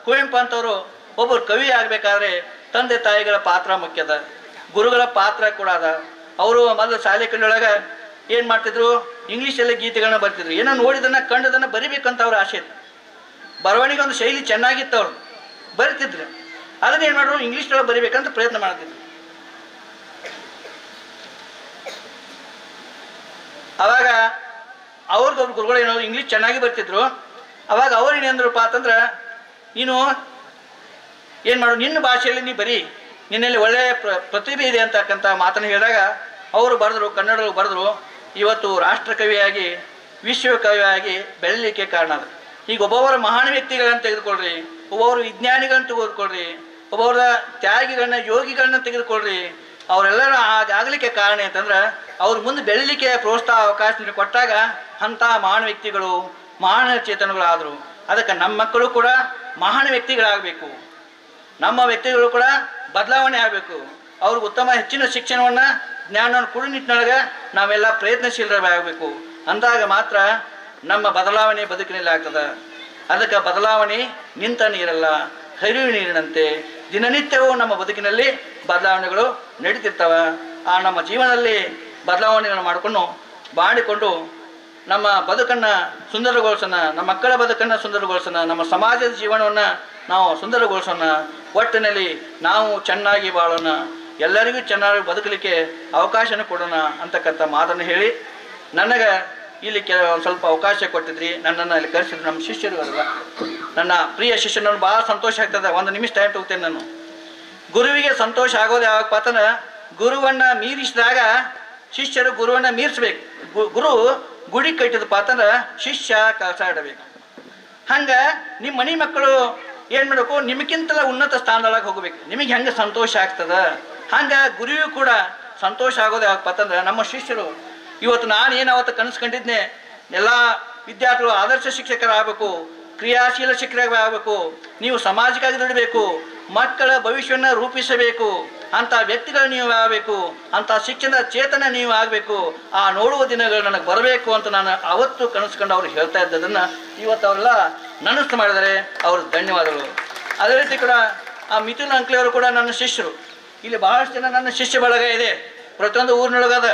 ಕುವೆಂಪು ಅಂತವರು ಒಬ್ಬರು ಕವಿ ಆಗಬೇಕಾದ್ರೆ ತಂದೆ ತಾಯಿಗಳ ಪಾತ್ರ ಮುಖ್ಯದ, ಗುರುಗಳ ಪಾತ್ರ ಕೂಡ ಅದ. ಅವರು ಮೊದಲು ಶಾಲೆ ಕಲಿಯೊಳಗೆ ಏನು ಮಾಡ್ತಿದ್ರು? ಇಂಗ್ಲೀಷಲ್ಲಿ ಗೀತೆಗಳನ್ನ ಬರ್ತಿದ್ರು. ಏನೋ ನೋಡಿದನ್ನ ಕಂಡದನ್ನು ಬರಿಬೇಕಂತ ಅವ್ರ ಆಸೆ ಇತ್ತು. ಬರವಣಿಗೆ ಒಂದು ಶೈಲಿ ಚೆನ್ನಾಗಿತ್ತು, ಅವರು ಬರಿತಿದ್ರು. ಅದನ್ನ ಏನು ಮಾಡಿದ್ರು? ಇಂಗ್ಲೀಷ್ನೊಳಗೆ ಬರಿಬೇಕಂತ ಪ್ರಯತ್ನ ಮಾಡ್ತಿದ್ರು. ಅವಾಗ ಅವ್ರಿಗೊಬ್ರು ಗುರುಗಳು ಏನೋ ಇಂಗ್ಲೀಷ್ ಚೆನ್ನಾಗಿ ಬರ್ತಿದ್ರು. ಅವಾಗ ಅವ್ರು ಏನಂದ್ರಪ್ಪ ಅಂತಂದ್ರೆ, ನೀನು ಏನು ಮಾಡು, ನಿನ್ನ ಭಾಷೆಯಲ್ಲಿ ನೀ ಬರೀ, ನಿನ್ನಲ್ಲಿ ಒಳ್ಳೆಯ ಪ್ರತಿಭೆ ಇದೆ ಅಂತಕ್ಕಂಥ ಮಾತನ್ನು ಹೇಳಿದಾಗ ಅವರು ಬರೆದ್ರು, ಕನ್ನಡದಲ್ಲಿ ಬರೆದ್ರು. ಇವತ್ತು ರಾಷ್ಟ್ರಕವಿಯಾಗಿ, ವಿಶ್ವಕವಿಯಾಗಿ ಬೆಳಲಿಕ್ಕೆ ಕಾರಣ ಅದು. ಈಗ ಒಬ್ಬೊಬ್ಬರ ಮಹಾನ್ ವ್ಯಕ್ತಿಗಳನ್ನ ತೆಗೆದುಕೊಳ್ರಿ, ಒಬ್ಬೊಬ್ಬರು ವಿಜ್ಞಾನಿಗಳನ್ನ ತೆಗೆದುಕೊಳ್ರಿ, ಒಬ್ಬೊಬ್ಬರ ತ್ಯಾಗಿಗಳನ್ನ, ಯೋಗಿಗಳನ್ನ ತೆಗೆದುಕೊಳ್ರಿ. ಅವರೆಲ್ಲರೂ ಆಗಲಿಕ್ಕೆ ಕಾರಣ ಅಂತಂದ್ರೆ ಅವ್ರ ಮುಂದೆ ಬೆಳಲಿಕ್ಕೆ ಪ್ರೋತ್ಸಾಹ ಅವಕಾಶ ಕೊಟ್ಟಾಗ ಅಂಥ ಮಹಾನ್ ವ್ಯಕ್ತಿಗಳು, ಮಹಾನ್ ಚೇತನಗಳಾದರು. ಅದಕ್ಕೆ ನಮ್ಮ ಮಕ್ಕಳು ಕೂಡ ಮಹಾನ್ ವ್ಯಕ್ತಿಗಳಾಗಬೇಕು. ನಮ್ಮ ವ್ಯಕ್ತಿಗಳು ಕೂಡ ಬದಲಾವಣೆ ಆಗಬೇಕು. ಅವ್ರಿಗೆ ಉತ್ತಮ ಹೆಚ್ಚಿನ ಶಿಕ್ಷಣವನ್ನು, ಜ್ಞಾನವನ್ನು ಕೊಡೋ ನಿಟ್ಟಿನೊಳಗೆ ನಾವೆಲ್ಲ ಪ್ರಯತ್ನಶೀಲರಾಗಬೇಕು. ಅಂದಾಗ ಮಾತ್ರ ನಮ್ಮ ಬದಲಾವಣೆ ಬದುಕಿನಲ್ಲಿ ಆಗ್ತದೆ. ಅದಕ್ಕೆ ಬದಲಾವಣೆ ನಿಂತ ನೀರಲ್ಲ, ಹರಿವು ನೀರಿನಂತೆ ದಿನನಿತ್ಯವೂ ನಮ್ಮ ಬದುಕಿನಲ್ಲಿ ಬದಲಾವಣೆಗಳು ನಡೀತಿರ್ತವೆ. ಆ ನಮ್ಮ ಜೀವನದಲ್ಲಿ ಬದಲಾವಣೆಗಳನ್ನು ಮಾಡಿಕೊಂಡು ನಮ್ಮ ಬದುಕನ್ನು ಸುಂದರಗೊಳಿಸೋಣ, ನಮ್ಮ ಮಕ್ಕಳ ಬದುಕನ್ನು ಸುಂದರಗೊಳಿಸೋಣ, ನಮ್ಮ ಸಮಾಜದ ಜೀವನವನ್ನು ನಾವು ಸುಂದರಗೊಳಿಸೋಣ. ಒಟ್ಟಿನಲ್ಲಿ ನಾವು ಚೆನ್ನಾಗಿ ಬಾಳೋಣ, ಎಲ್ಲರಿಗೂ ಚೆನ್ನಾಗಿ ಬದುಕಲಿಕ್ಕೆ ಅವಕಾಶನ ಕೊಡೋಣ ಅಂತಕ್ಕಂಥ ಮಾತನ್ನು ಹೇಳಿ, ನನಗೆ ಇಲ್ಲಿ ಒಂದು ಸ್ವಲ್ಪ ಅವಕಾಶ ಕೊಟ್ಟಿದ್ರಿ, ನನ್ನನ್ನು ಇಲ್ಲಿ ಕರೆಸಿದ್ರು ನಮ್ಮ ಶಿಷ್ಯರು ಅಲ್ಲ, ನನ್ನ ಪ್ರಿಯ ಶಿಷ್ಯನನ್ನು ಭಾಳ ಸಂತೋಷ ಆಗ್ತದೆ. ಒಂದು ನಿಮಿಷ ಟೈಮ್ ತಗೋತೇನೆ ನಾನು. ಗುರುವಿಗೆ ಸಂತೋಷ ಆಗೋದು ಯಾವಾಗ ಪಾತಂದ್ರೆ, ಗುರುವನ್ನು ಮೀರಿಸಿದಾಗ ಶಿಷ್ಯರು ಗುರುವನ್ನು ಮೀರಿಸ್ಬೇಕು. ಗುರು ಗುಡಿ ಕಟ್ಟಿದಪ್ಪ ಅಂತಂದ್ರೆ ಶಿಷ್ಯ ಕೆಲಸ ಇಡಬೇಕು. ಹಂಗೆ ನಿಮ್ಮ ಮನೆ ಮಕ್ಕಳು ಏನು ಮಾಡಬೇಕು? ನಿಮಗಿಂತಲ ಉನ್ನತ ಸ್ಥಾನದೊಳಗೆ ಹೋಗಬೇಕು. ನಿಮಗೆ ಹೆಂಗೆ ಸಂತೋಷ ಆಗ್ತದೆ ಹಂಗೆ ಗುರುವಿಗೂ ಕೂಡ ಸಂತೋಷ ಆಗೋದು ಯಾಕಪ್ಪ ಅಂತಂದ್ರೆ, ನಮ್ಮ ಶಿಷ್ಯರು ಇವತ್ತು ನಾನು ಏನು ಅವತ್ತು ಕನಸ್ಕೊಂಡಿದ್ನೆ, ಎಲ್ಲ ವಿದ್ಯಾರ್ಥಿಗಳು ಆದರ್ಶ ಶಿಕ್ಷಕರಾಗಬೇಕು, ಕ್ರಿಯಾಶೀಲ ಶಿಕ್ಷಕರಾಗಬೇಕು, ನೀವು ಸಮಾಜಕ್ಕಾಗಿ ದುಡಿಬೇಕು, ಮಕ್ಕಳ ಭವಿಷ್ಯವನ್ನು ರೂಪಿಸಬೇಕು, ಅಂಥ ವ್ಯಕ್ತಿಗಳು ನೀವು ಆಗಬೇಕು, ಅಂಥ ಶಿಕ್ಷಣದ ಚೇತನ ನೀವು ಆಗಬೇಕು. ಆ ನೋಡುವ ದಿನಗಳು ನನಗೆ ಬರಬೇಕು ಅಂತ ನಾನು ಅವತ್ತು ಕನಸ್ಕೊಂಡು ಅವ್ರು ಹೇಳ್ತಾ ಇದ್ದದನ್ನು ಇವತ್ತು ಅವರೆಲ್ಲ ನನಸ್ತು ಮಾಡಿದರೆ ಅವ್ರಿಗೆ ಧನ್ಯವಾದಗಳು. ಅದೇ ರೀತಿ ಕೂಡ ಆ ಮಿಥುನ್ ಅಂಕ್ಲಿಯವರು ಕೂಡ ನನ್ನ ಶಿಷ್ಯರು. ಇಲ್ಲಿ ಬಹಳಷ್ಟು ಜನ ನನ್ನ ಶಿಷ್ಯ ಬಳಗ ಇದೆ, ಪ್ರತಿಯೊಂದು ಊರಿನೊಳಗದ.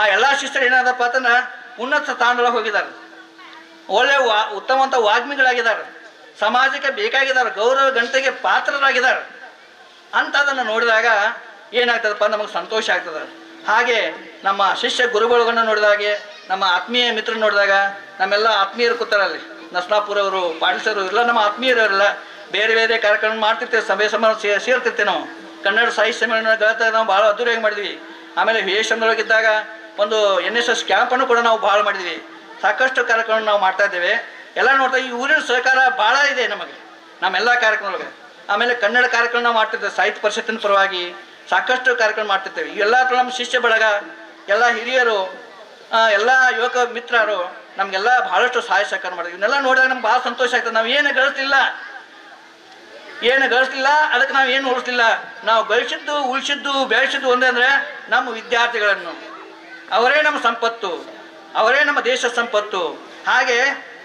ಆ ಎಲ್ಲ ಶಿಷ್ಯರು ಏನಾದಪ್ಪ ಅಂತಂದ್ರೆ ಉನ್ನತ ಸ್ಥಾನದೊಳಗೆ ಹೋಗಿದ್ದಾರೆ, ಒಳ್ಳೆ ಉತ್ತಮವಂತ ವಾಗ್ಮಿಗಳಾಗಿದ್ದಾರೆ, ಸಮಾಜಕ್ಕೆ ಬೇಕಾಗಿದ್ದಾರೆ, ಗೌರವ ಗಂಟೆಗೆ ಪಾತ್ರರಾಗಿದ್ದಾರೆ. ಅಂಥದನ್ನು ನೋಡಿದಾಗ ಏನಾಗ್ತದಪ್ಪ, ನಮಗೆ ಸಂತೋಷ ಆಗ್ತದೆ. ಹಾಗೆ ನಮ್ಮ ಶಿಷ್ಯ ಗುರುಗಳನ್ನು ನೋಡಿದಾಗೆ, ನಮ್ಮ ಆತ್ಮೀಯ ಮಿತ್ರರು ನೋಡಿದಾಗ, ನಮ್ಮೆಲ್ಲ ಆತ್ಮೀಯರು ಕೂತಾರಲ್ಲಿ, ನಸ್ನಾಪುರವರು, ಪಾಟೀಲ್ಸರು ಎಲ್ಲ ನಮ್ಮ ಆತ್ಮೀಯರೆಲ್ಲ ಬೇರೆ ಬೇರೆ ಕಾರ್ಯಕ್ರಮ ಮಾಡ್ತಿರ್ತೇವೆ, ಸಭೆ ಸಮಾರಂಭ ಸೇರ್ತಿರ್ತೇವೆ. ನಾವು ಕನ್ನಡ ಸಾಹಿತ್ಯ ಸಮ್ಮೇಳನಗಳತ್ತ ನಾವು ಭಾಳ ಅದ್ದೂರಿಯಾಗಿ ಮಾಡಿದ್ವಿ. ಆಮೇಲೆ ವಿದೇಶದೊಳಗಿದ್ದಾಗ ಒಂದು NSS ಕ್ಯಾಂಪನ್ನು ಕೂಡ ನಾವು ಭಾಳ ಮಾಡಿದ್ವಿ. ಸಾಕಷ್ಟು ಕಾರ್ಯಕ್ರಮ ನಾವು ಮಾಡ್ತಾ ಇದ್ದೇವೆ. ಎಲ್ಲ ನೋಡ್ತಾ ಈ ಊರಿನ ಸಹಕಾರ ಭಾಳ ಇದೆ ನಮಗೆ ನಮ್ಮೆಲ್ಲ ಕಾರ್ಯಕ್ರಮಗಳಿಗೆ. ಆಮೇಲೆ ಕನ್ನಡ ಕಾರ್ಯಕ್ರಮ ನಾವು ಮಾಡ್ತಿರ್ತೇವೆ, ಸಾಹಿತ್ಯ ಪರಿಷತ್ತಿನ ಪರವಾಗಿ ಸಾಕಷ್ಟು ಕಾರ್ಯಕ್ರಮ ಮಾಡ್ತಿರ್ತೇವೆ. ಇವೆಲ್ಲ ನಮ್ಮ ಶಿಷ್ಯ ಬಳಗ, ಎಲ್ಲ ಹಿರಿಯರು, ಎಲ್ಲ ಯುವಕ ಮಿತ್ರರು ನಮಗೆಲ್ಲ ಬಹಳಷ್ಟು ಸಹಾಯ ಸಹಕಾರ ಮಾಡಿದ್ವಿ. ಇವನ್ನೆಲ್ಲ ನೋಡಿದಾಗ ನಮ್ಗೆ ಭಾಳ ಸಂತೋಷ ಆಗ್ತದೆ. ನಾವು ಏನು ಗಳಿಸ್ಲಿಲ್ಲ, ಅದಕ್ಕೆ ನಾವು ಏನು ಉಳಿಸ್ಲಿಲ್ಲ. ನಾವು ಗಳಿಸಿದ್ದು, ಉಳಿಸಿದ್ದು, ಬೆಳೆಸಿದ್ದು ಒಂದೇ ಅಂದರೆ ನಮ್ಮ ವಿದ್ಯಾರ್ಥಿಗಳನ್ನು. ಅವರೇ ನಮ್ಮ ಸಂಪತ್ತು, ಅವರೇ ನಮ್ಮ ದೇಶದ ಸಂಪತ್ತು. ಹಾಗೆ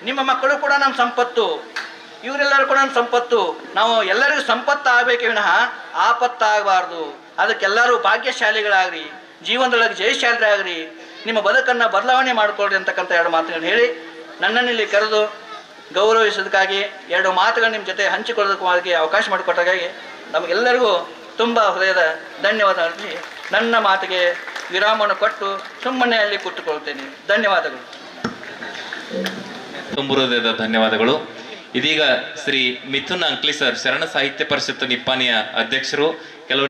ನಿಮ್ಮ ಮಕ್ಕಳು ಕೂಡ ನಮ್ಮ ಸಂಪತ್ತು, ಇವರೆಲ್ಲರೂ ಕೂಡ ನಮ್ಮ ಸಂಪತ್ತು. ನಾವು ಎಲ್ಲರಿಗೂ ಸಂಪತ್ತು ಆಗಬೇಕೇ ವಿನಃ ಆಪತ್ತಾಗಬಾರ್ದು. ಅದಕ್ಕೆಲ್ಲರೂ ಭಾಗ್ಯಶಾಲಿಗಳಾಗ್ರಿ, ಜೀವನದೊಳಗೆ ಜಯಶಾಲಿಯಾಗ್ರಿ, ನಿಮ್ಮ ಬದುಕನ್ನು ಬದಲಾವಣೆ ಮಾಡಿಕೊಳ್ಳ್ರಿ ಅಂತಕ್ಕಂಥ 2 ಮಾತುಗಳನ್ನು ಹೇಳಿ ನನ್ನನ್ನು ಇಲ್ಲಿ ಕರೆದು ಗೌರವಿಸೋದಕ್ಕಾಗಿ 2 ಮಾತುಗಳು ನಿಮ್ಮ ಜೊತೆ ಹಂಚಿಕೊಳ್ಳೋದಕ್ಕಾಗಿ ಅವಕಾಶ ಮಾಡಿಕೊಟ್ಟಾಗಾಗಿ ನಮಗೆಲ್ಲರಿಗೂ ತುಂಬ ಹೃದಯದ ಧನ್ಯವಾದಗಳು. ನನ್ನ ಮಾತಿಗೆ ವಿರಾಮವನ್ನು ಕೊಟ್ಟು ಸುಮ್ಮನೆ ಅಲ್ಲಿ ಕೂತುಕೊಳ್ತೇನೆ. ಧನ್ಯವಾದಗಳು. ತುಂಬ ಹೃದಯದ ಧನ್ಯವಾದಗಳು. ಇದೀಗ ಶ್ರೀ ಮಿಥುನ್ ಅಂಕ್ಲಿ ಸರ್, ಶರಣ ಸಾಹಿತ್ಯ ಪರಿಷತ್ತು ನಿಪ್ಪಾಣಿಯ ಅಧ್ಯಕ್ಷರು, ಕೆಲವು